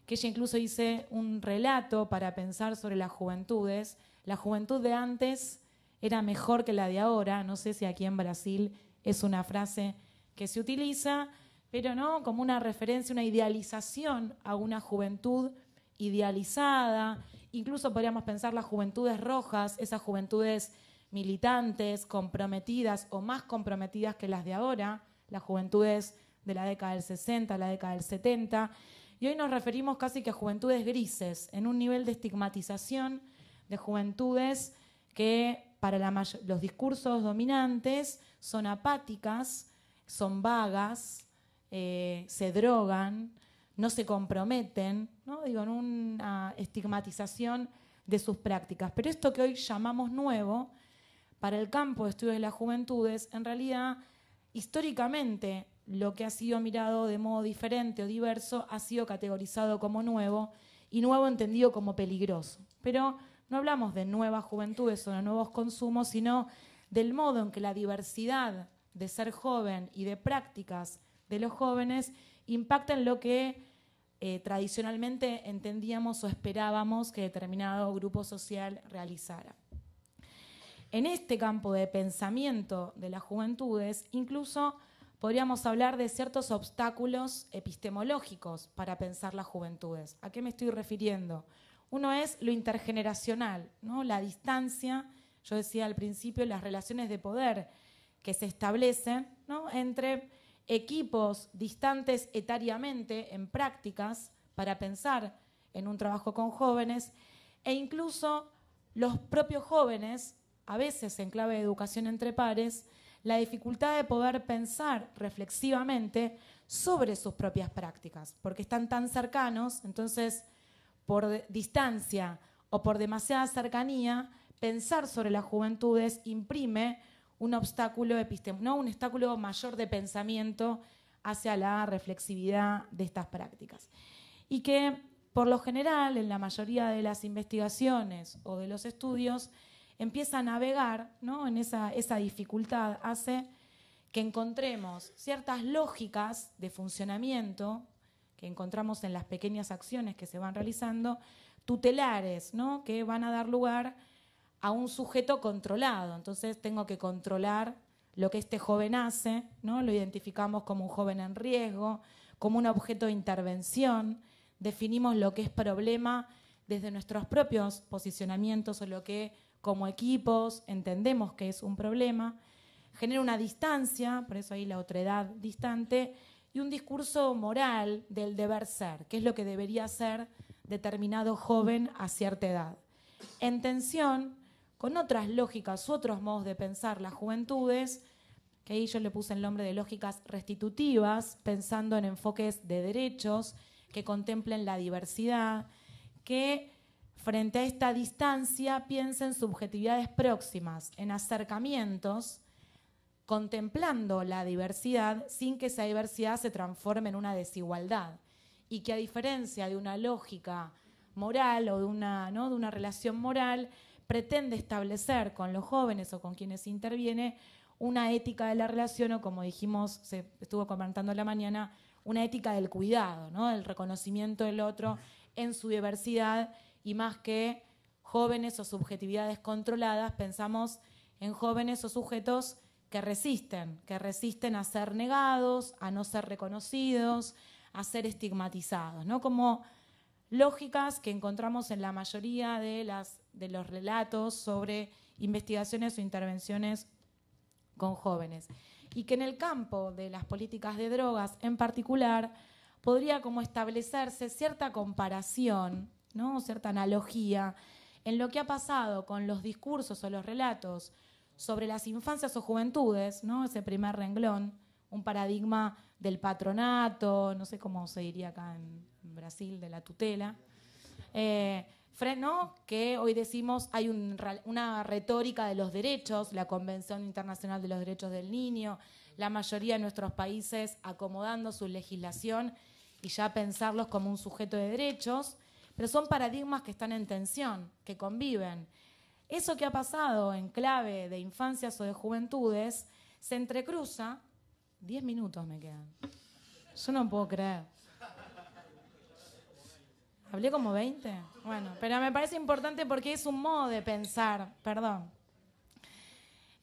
que ella incluso hizo un relato para pensar sobre las juventudes. La juventud de antes era mejor que la de ahora, no sé si aquí en Brasil es una frase que se utiliza, pero no como una referencia, una idealización a una juventud idealizada. Incluso podríamos pensar las juventudes rojas, esas juventudes militantes, comprometidas o más comprometidas que las de ahora, las juventudes de la década del 60, la década del 70. Y hoy nos referimos casi que a juventudes grises, en un nivel de estigmatización de juventudes que para los discursos dominantes son apáticas, son vagas, se drogan, no se comprometen, ¿no? Digo, en una estigmatización de sus prácticas. Pero esto que hoy llamamos nuevo, para el campo de estudios de las juventudes, en realidad, históricamente, lo que ha sido mirado de modo diferente o diverso ha sido categorizado como nuevo, y nuevo entendido como peligroso. Pero no hablamos de nuevas juventudes o de nuevos consumos, sino del modo en que la diversidad de ser joven y de prácticas de los jóvenes impacta en lo que tradicionalmente entendíamos o esperábamos que determinado grupo social realizara. En este campo de pensamiento de las juventudes, incluso podríamos hablar de ciertos obstáculos epistemológicos para pensar las juventudes. ¿A qué me estoy refiriendo? Uno es lo intergeneracional, ¿no? La distancia, yo decía al principio, las relaciones de poder que se establecen, ¿no? Entre equipos distantes etariamente en prácticas para pensar en un trabajo con jóvenes, e incluso los propios jóvenes, a veces en clave de educación entre pares, la dificultad de poder pensar reflexivamente sobre sus propias prácticas, porque están tan cercanos, entonces por distancia o por demasiada cercanía, pensar sobre las juventudes imprime un obstáculo un obstáculo mayor de pensamiento hacia la reflexividad de estas prácticas. Y que, por lo general, en la mayoría de las investigaciones o de los estudios, empieza a navegar, ¿no? En esa dificultad, hace que encontremos ciertas lógicas de funcionamiento que encontramos en las pequeñas acciones que se van realizando, tutelares, ¿no? Que van a dar lugar a un sujeto controlado. Entonces tengo que controlar lo que este joven hace, ¿no? Lo identificamos como un joven en riesgo, como un objeto de intervención, definimos lo que es problema desde nuestros propios posicionamientos o lo que como equipos entendemos que es un problema, genera una distancia, por eso ahí la otredad distante, y un discurso moral del deber ser, que es lo que debería ser determinado joven a cierta edad, en tensión con otras lógicas u otros modos de pensar las juventudes, que ahí yo le puse el nombre de lógicas restitutivas, pensando en enfoques de derechos que contemplen la diversidad, que frente a esta distancia piensen subjetividades próximas, en acercamientos, contemplando la diversidad sin que esa diversidad se transforme en una desigualdad, y que a diferencia de una lógica moral o de una relación moral, pretende establecer con los jóvenes o con quienes interviene una ética de la relación o, como dijimos, se estuvo comentando en la mañana, una ética del cuidado, ¿no? Del reconocimiento del otro en su diversidad, y más que jóvenes o subjetividades controladas, pensamos en jóvenes o sujetos que resisten a ser negados, a no ser reconocidos, a ser estigmatizados, ¿no? Como lógicas que encontramos en la mayoría de los relatos sobre investigaciones o intervenciones con jóvenes. Y que en el campo de las políticas de drogas en particular podría como establecerse cierta comparación, ¿no? Cierta analogía en lo que ha pasado con los discursos o los relatos sobre las infancias o juventudes, ¿no? Ese primer renglón, un paradigma del patronato, no sé cómo se diría acá en Brasil, de la tutela, ¿no? Que hoy decimos hay una retórica de los derechos, la Convención Internacional de los Derechos del Niño, la mayoría de nuestros países acomodando su legislación y ya pensarlos como un sujeto de derechos, pero son paradigmas que están en tensión, que conviven. Eso que ha pasado en clave de infancias o de juventudes se entrecruza. 10 minutos me quedan. Yo no puedo creer. ¿Hablé como 20? Bueno, pero me parece importante porque es un modo de pensar, perdón.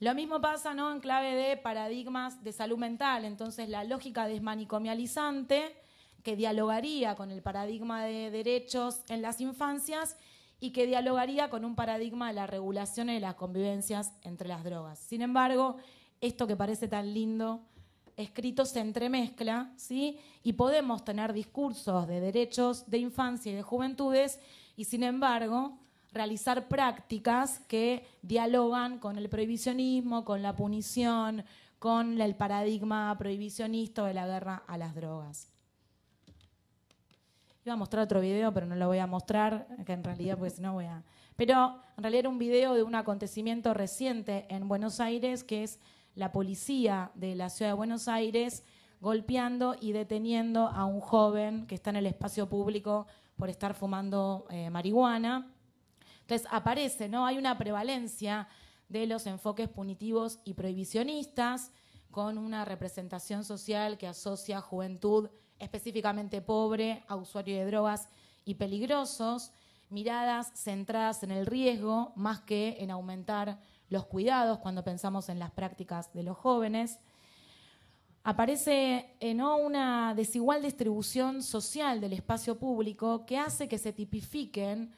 Lo mismo pasa, ¿no?, en clave de paradigmas de salud mental. Entonces, la lógica desmanicomializante, que dialogaría con el paradigma de derechos en las infancias y que dialogaría con un paradigma de la regulación y de las convivencias entre las drogas. Sin embargo, esto que parece tan lindo escrito se entremezcla, ¿sí? Y podemos tener discursos de derechos de infancia y de juventudes y, sin embargo, realizar prácticas que dialogan con el prohibicionismo, con la punición, con el paradigma prohibicionista de la guerra a las drogas. Iba a mostrar otro video, pero no lo voy a mostrar, que en realidad, pues no voy a... Pero en realidad era un video de un acontecimiento reciente en Buenos Aires, que es la policía de la ciudad de Buenos Aires golpeando y deteniendo a un joven que está en el espacio público por estar fumando marihuana. Entonces aparece, ¿no? Hay una prevalencia de los enfoques punitivos y prohibicionistas con una representación social que asocia juventud específicamente pobre a usuario de drogas y peligrosos, miradas centradas en el riesgo más que en aumentar los cuidados cuando pensamos en las prácticas de los jóvenes. Aparece ¿no?, una desigual distribución social del espacio público que hace que se tipifiquen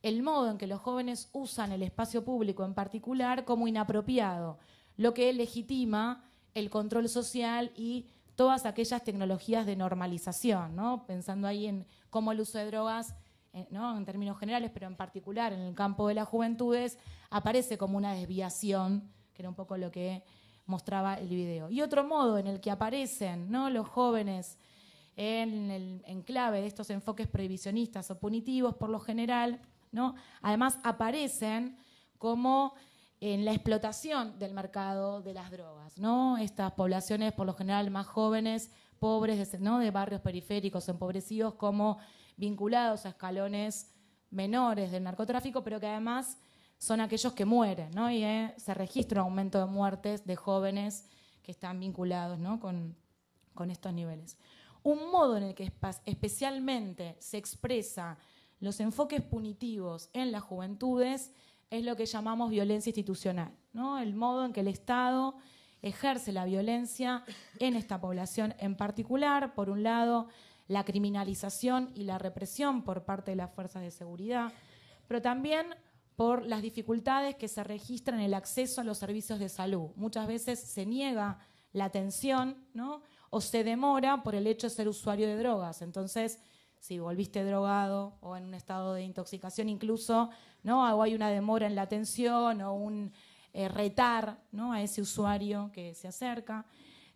el modo en que los jóvenes usan el espacio público en particular como inapropiado, lo que legitima el control social y todas aquellas tecnologías de normalización, ¿no? Pensando ahí en cómo el uso de drogas, ¿no?, en términos generales, pero en particular en el campo de las juventudes, aparece como una desviación, que era un poco lo que mostraba el video. Y otro modo en el que aparecen, ¿no?, los jóvenes en clave de estos enfoques prohibicionistas o punitivos, por lo general, ¿no?, además aparecen como en la explotación del mercado de las drogas, ¿no? Estas poblaciones, por lo general más jóvenes, pobres, ¿no?, de barrios periféricos empobrecidos, como vinculados a escalones menores del narcotráfico, pero que además son aquellos que mueren, ¿no? Y se registra un aumento de muertes de jóvenes que están vinculados, ¿no?, con estos niveles. Un modo en el que especialmente se expresa los enfoques punitivos en las juventudes es lo que llamamos violencia institucional, ¿no? El modo en que el Estado ejerce la violencia en esta población en particular, por un lado, la criminalización y la represión por parte de las fuerzas de seguridad, pero también por las dificultades que se registran en el acceso a los servicios de salud. Muchas veces se niega la atención, ¿no?, o se demora por el hecho de ser usuario de drogas. Entonces, si volviste drogado o en un estado de intoxicación incluso, ¿no?, o hay una demora en la atención o un retar, ¿no?, a ese usuario que se acerca.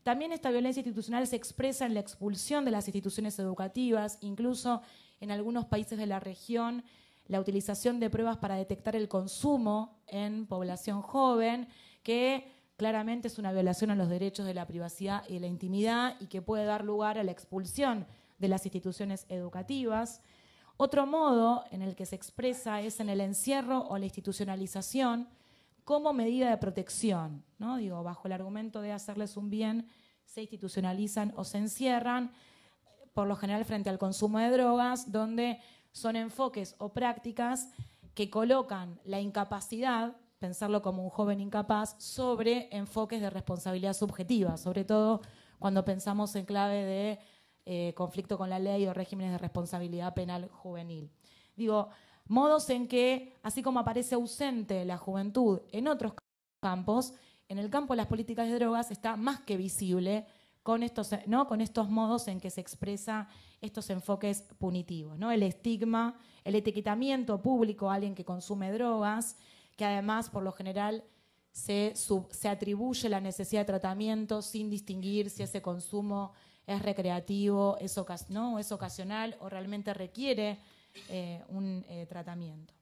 También esta violencia institucional se expresa en la expulsión de las instituciones educativas, incluso en algunos países de la región, la utilización de pruebas para detectar el consumo en población joven, que claramente es una violación a los derechos de la privacidad y de la intimidad y que puede dar lugar a la expulsión de las instituciones educativas. Otro modo en el que se expresa es en el encierro o la institucionalización como medida de protección, ¿no? Digo, bajo el argumento de hacerles un bien, se institucionalizan o se encierran. por lo general frente al consumo de drogas, donde son enfoques o prácticas que colocan la incapacidad, pensarlo como un joven incapaz, sobre enfoques de responsabilidad subjetiva, sobre todo cuando pensamos en clave de conflicto con la ley o regímenes de responsabilidad penal juvenil. Digo, modos en que, así como aparece ausente la juventud en otros campos, en el campo de las políticas de drogas está más que visible con estos, ¿no? Con estos modos en que se expresa estos enfoques punitivos, ¿no? El estigma, el etiquetamiento público a alguien que consume drogas, que además, por lo general, se atribuye la necesidad de tratamiento sin distinguir si ese consumo es recreativo, es ocasional o realmente requiere un tratamiento.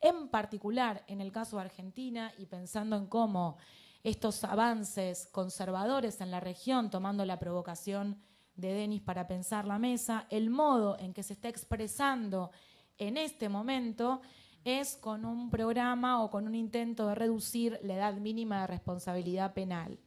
En particular, en el caso de Argentina, y pensando en cómo estos avances conservadores en la región, tomando la provocación de Denis para pensar la mesa, el modo en que se está expresando en este momento es con un programa o con un intento de reducir la edad mínima de responsabilidad penal.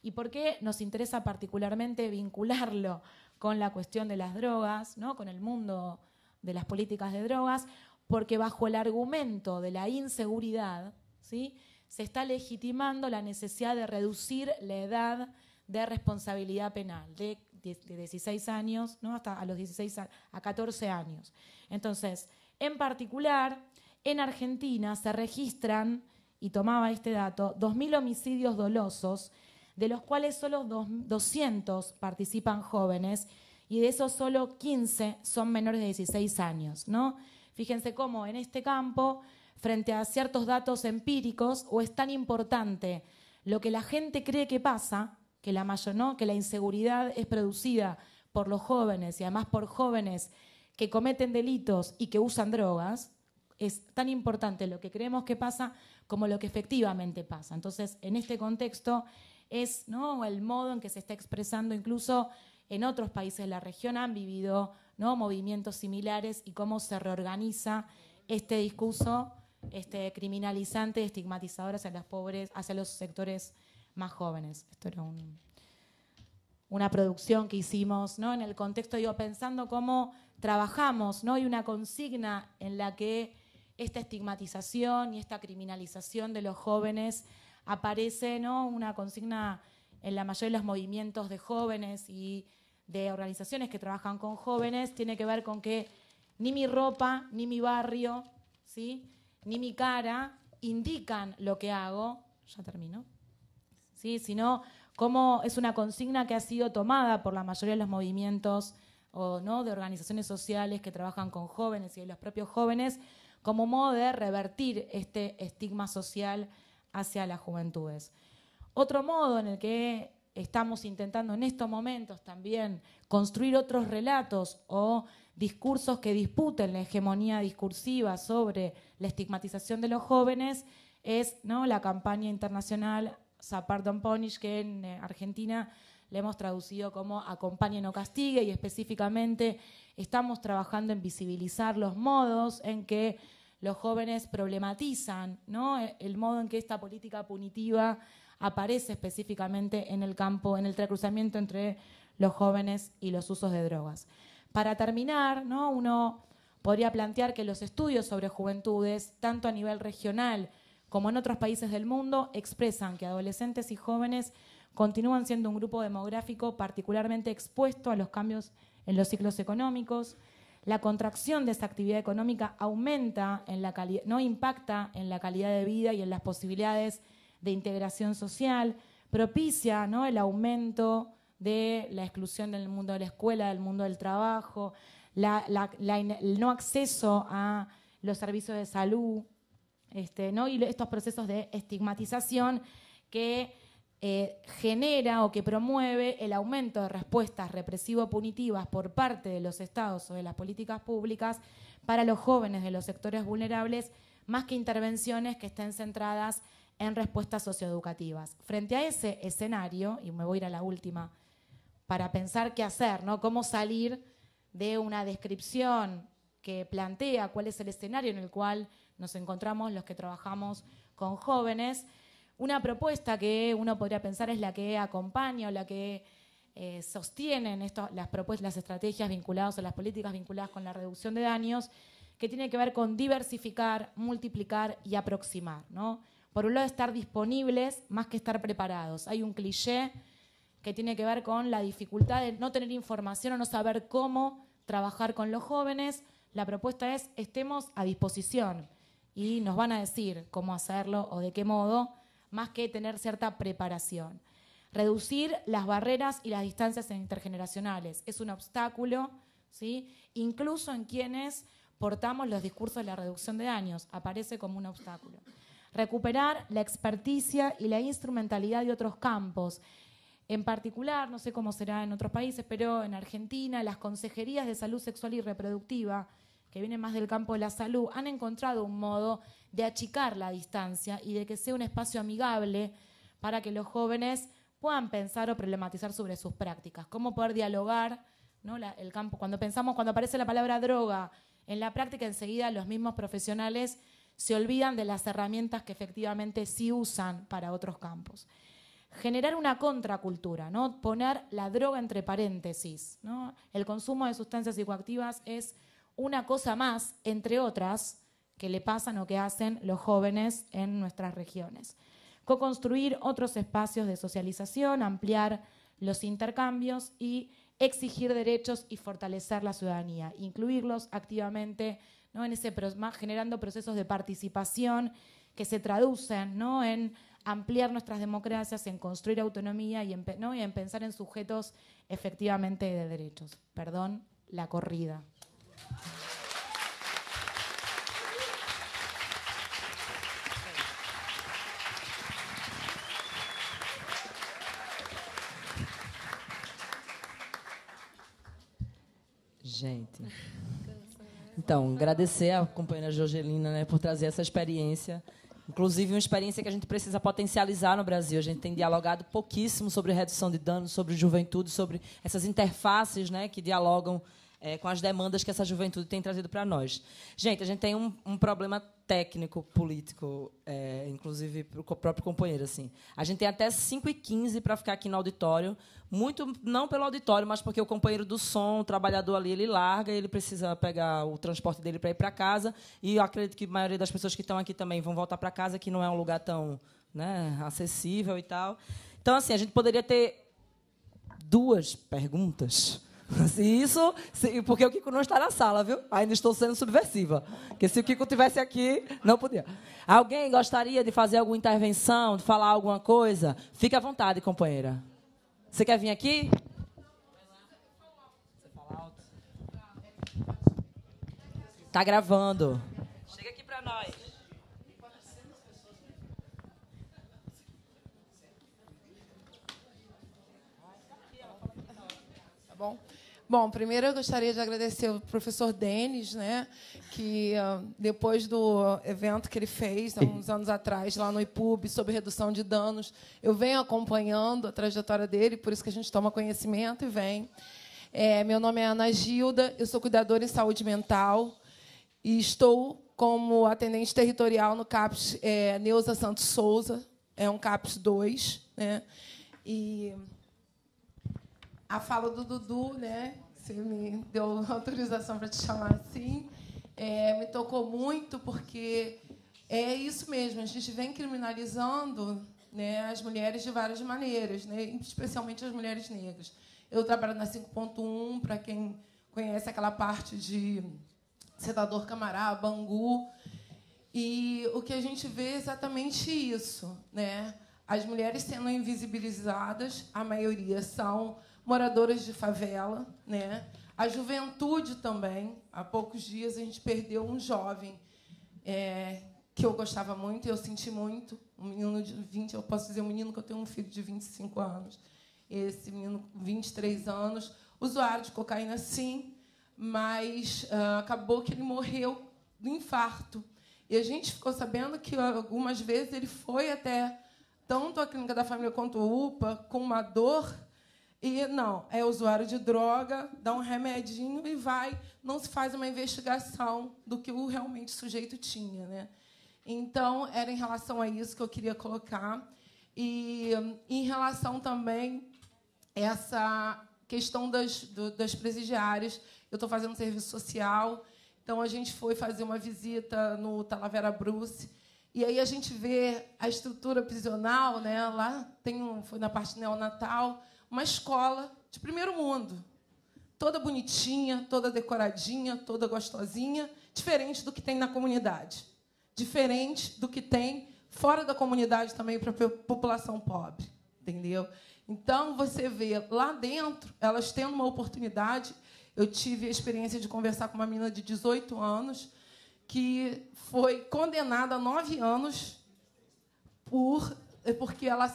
¿Y por qué nos interesa particularmente vincularlo con la cuestión de las drogas, ¿no? Con el mundo de las políticas de drogas? Porque bajo el argumento de la inseguridad, ¿sí?, se está legitimando la necesidad de reducir la edad de responsabilidad penal de 16 años, ¿no?, hasta a los 16 a 14 años. Entonces, en particular, en Argentina se registran, y tomaba este dato, 2.000 homicidios dolosos, de los cuales solo 200 participan jóvenes, y de esos solo 15 son menores de 16 años, ¿no? Fíjense cómo en este campo, frente a ciertos datos empíricos, o es tan importante lo que la gente cree que pasa, que la inseguridad es producida por los jóvenes y además por jóvenes que cometen delitos y que usan drogas, es tan importante lo que creemos que pasa como lo que efectivamente pasa. Entonces, en este contexto es, ¿no?, el modo en que se está expresando, incluso en otros países de la región han vivido, ¿no?, movimientos similares, y cómo se reorganiza este discurso criminalizante, estigmatizador hacia los pobres, hacia los sectores más jóvenes. Esto era una producción que hicimos, ¿no?, en el contexto, pensando cómo trabajamos, ¿no?, y una consigna en la que esta estigmatización y esta criminalización de los jóvenes aparece, ¿no?, una consigna en la mayoría de los movimientos de jóvenes y de organizaciones que trabajan con jóvenes, tiene que ver con que ni mi ropa, ni mi barrio, ¿sí?, ni mi cara indican lo que hago, ya termino, ¿sí?, sino cómo es una consigna que ha sido tomada por la mayoría de los movimientos ¿no?, de organizaciones sociales que trabajan con jóvenes y de los propios jóvenes, como modo de revertir este estigma social hacia las juventudes. Otro modo en el que estamos intentando en estos momentos también construir otros relatos o discursos que disputen la hegemonía discursiva sobre la estigmatización de los jóvenes es, ¿no?, la campaña internacional Support Don't Punish, que en Argentina le hemos traducido como Acompañe no castigue, y específicamente estamos trabajando en visibilizar los modos en que los jóvenes problematizan, ¿no?, el modo en que esta política punitiva aparece específicamente en el campo, en el entrecruzamiento entre los jóvenes y los usos de drogas. Para terminar, ¿no?, uno podría plantear que los estudios sobre juventudes, tanto a nivel regional como en otros países del mundo, expresan que adolescentes y jóvenes continúan siendo un grupo demográfico particularmente expuesto a los cambios en los ciclos económicos. La contracción de esa actividad económica aumenta en la calidad, no impacta en la calidad de vida y en las posibilidades de integración social, propicia, ¿no?, el aumento de la exclusión del mundo de la escuela, del mundo del trabajo, el no acceso a los servicios de salud, ¿no?, y estos procesos de estigmatización que genera o que promueve el aumento de respuestas represivo-punitivas por parte de los estados o de las políticas públicas para los jóvenes de los sectores vulnerables, más que intervenciones que estén centradas en respuestas socioeducativas. Frente a ese escenario, y me voy a ir a la última, para pensar qué hacer, ¿no?, cómo salir de una descripción que plantea cuál es el escenario en el cual nos encontramos los que trabajamos con jóvenes. Una propuesta que uno podría pensar es la que acompaña o la que sostienen las estrategias vinculadas o las políticas vinculadas con la reducción de daños, que tiene que ver con diversificar, multiplicar y aproximar, ¿no? Por un lado, estar disponibles más que estar preparados. Hay un cliché que tiene que ver con la dificultad de no tener información o no saber cómo trabajar con los jóvenes. La propuesta es: estemos a disposición y nos van a decir cómo hacerlo o de qué modo, más que tener cierta preparación. Reducir las barreras y las distancias intergeneracionales es un obstáculo, ¿sí? Incluso en quienes portamos los discursos de la reducción de daños, aparece como un obstáculo. Recuperar la experticia y la instrumentalidad de otros campos. En particular, no sé cómo será en otros países, pero en Argentina las consejerías de salud sexual y reproductiva, que vienen más del campo de la salud, han encontrado un modo de achicar la distancia y de que sea un espacio amigable para que los jóvenes puedan pensar o problematizar sobre sus prácticas. Cómo poder dialogar, ¿no? El campo, cuando aparece la palabra droga en la práctica, enseguida los mismos profesionales se olvidan de las herramientas que efectivamente sí usan para otros campos. Generar una contracultura, ¿no? Poner la droga entre paréntesis, ¿no? El consumo de sustancias psicoactivas es una cosa más, entre otras, que le pasan o que hacen los jóvenes en nuestras regiones. Co-construir otros espacios de socialización, ampliar los intercambios y exigir derechos y fortalecer la ciudadanía, incluirlos activamente, ¿no? Generando procesos de participación que se traducen, ¿no? En ampliar nuestras democracias, en construir autonomía y en pensar en sujetos efectivamente de derechos. Perdón, la corrida. Gente, então, agradecer à companheira Jorgelina, né, por trazer essa experiência, inclusive uma experiência que a gente precisa potencializar no Brasil. A gente tem dialogado pouquíssimo sobre redução de danos, sobre juventude, sobre essas interfaces, né, que dialogam com as demandas que essa juventude tem trazido para nós. Gente, a gente tem um problema técnico, político, inclusive para o próprio companheiro. Assim. A gente tem até 5h15 para ficar aqui no auditório, muito não pelo auditório, mas porque o companheiro do som, o trabalhador ali, ele larga, ele precisa pegar o transporte dele para ir para casa, e eu acredito que a maioria das pessoas que estão aqui também vão voltar para casa, que não é um lugar tão, né, acessível e tal. Então, assim, a gente poderia ter 2 perguntas. Porque o Kiko não está na sala, viu? Ainda estou sendo subversiva. Porque se o Kiko estivesse aqui, não podia. Alguém gostaria de fazer alguma intervenção, de falar alguma coisa? Fique à vontade, companheira. Você quer vir aqui? Você fala alto. Está gravando. Chega aqui para nós. Tá bom? Bom, primeiro eu gostaria de agradecer ao professor Denis, né, que depois do evento que ele fez há uns anos atrás, lá no IPUB, sobre redução de danos, eu venho acompanhando a trajetória dele, por isso que a gente toma conhecimento e vem. Meu nome é Ana Gilda, eu sou cuidadora em saúde mental e estou como atendente territorial no CAPS Neuza Santos Souza, é um CAPS 2, né, e a fala do Dudu, né? Você me deu autorização para te chamar assim, me tocou muito, porque é isso mesmo. A gente vem criminalizando, né, as mulheres de várias maneiras, né, especialmente as mulheres negras. Eu trabalho na 5.1, para quem conhece aquela parte de Senador Camará, Bangu, e o que a gente vê é exatamente isso, né? As mulheres sendo invisibilizadas, a maioria são moradoras de favela, né? A juventude também. Há poucos dias a gente perdeu um jovem que eu gostava muito, eu senti muito, um menino de 20, eu posso dizer um menino que eu tenho um filho de 25 anos. Esse menino, 23 anos, usuário de cocaína, sim, mas acabou que ele morreu do infarto. E a gente ficou sabendo que algumas vezes ele foi até tanto a Clínica da Família quanto o UPA com uma dor. E não, é usuário de droga, dá um remedinho e vai, não se faz uma investigação do que realmente o sujeito tinha, né? Então, era em relação a isso que eu queria colocar. E em relação também essa questão das presidiárias. Eu estou fazendo serviço social, então a gente foi fazer uma visita no Talavera Bruce, e aí a gente vê a estrutura prisional, né? Lá foi na parte neonatal, uma escola de primeiro mundo, toda bonitinha, toda decoradinha, toda gostosinha, diferente do que tem na comunidade, diferente do que tem fora da comunidade também para a população pobre, entendeu? Então, você vê lá dentro, elas tendo uma oportunidade. Eu tive a experiência de conversar com uma menina de 18 anos que foi condenada a 9 anos porque ela,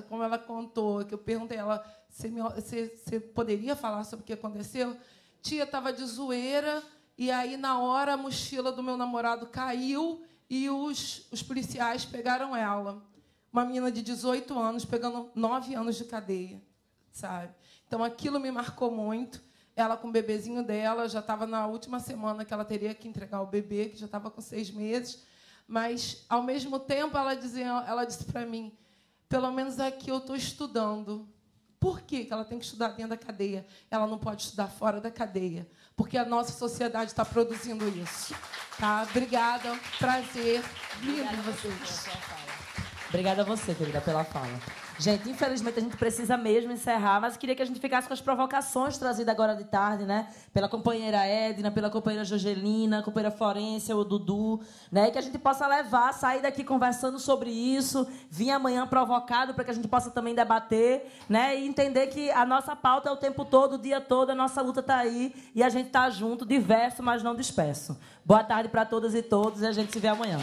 como ela contou, que eu perguntei a ela, você poderia falar sobre o que aconteceu? Tia, estava de zoeira, e aí, na hora, a mochila do meu namorado caiu e os policiais pegaram ela. Uma menina de 18 anos pegando 9 anos de cadeia, sabe? Então, aquilo me marcou muito. Ela com o bebezinho dela, já estava na última semana que ela teria que entregar o bebê, que já estava com 6 meses. Mas, ao mesmo tempo, ela disse para mim, pelo menos aqui eu estou estudando. Por que ela tem que estudar dentro da cadeia? Ela não pode estudar fora da cadeia, porque a nossa sociedade está produzindo isso. Tá? Obrigada, prazer. Lindo vocês. Obrigada a você, querida, pela fala. Gente, infelizmente a gente precisa mesmo encerrar, mas queria que a gente ficasse com as provocações trazidas agora de tarde, né? Pela companheira Edna, pela companheira Jogelina, companheira Florência, o Dudu, né? E que a gente possa levar, sair daqui conversando sobre isso, vir amanhã provocado para que a gente possa também debater, né? E entender que a nossa pauta é o tempo todo, o dia todo, a nossa luta está aí e a gente está junto, diverso, mas não disperso. Boa tarde para todas e todos e a gente se vê amanhã.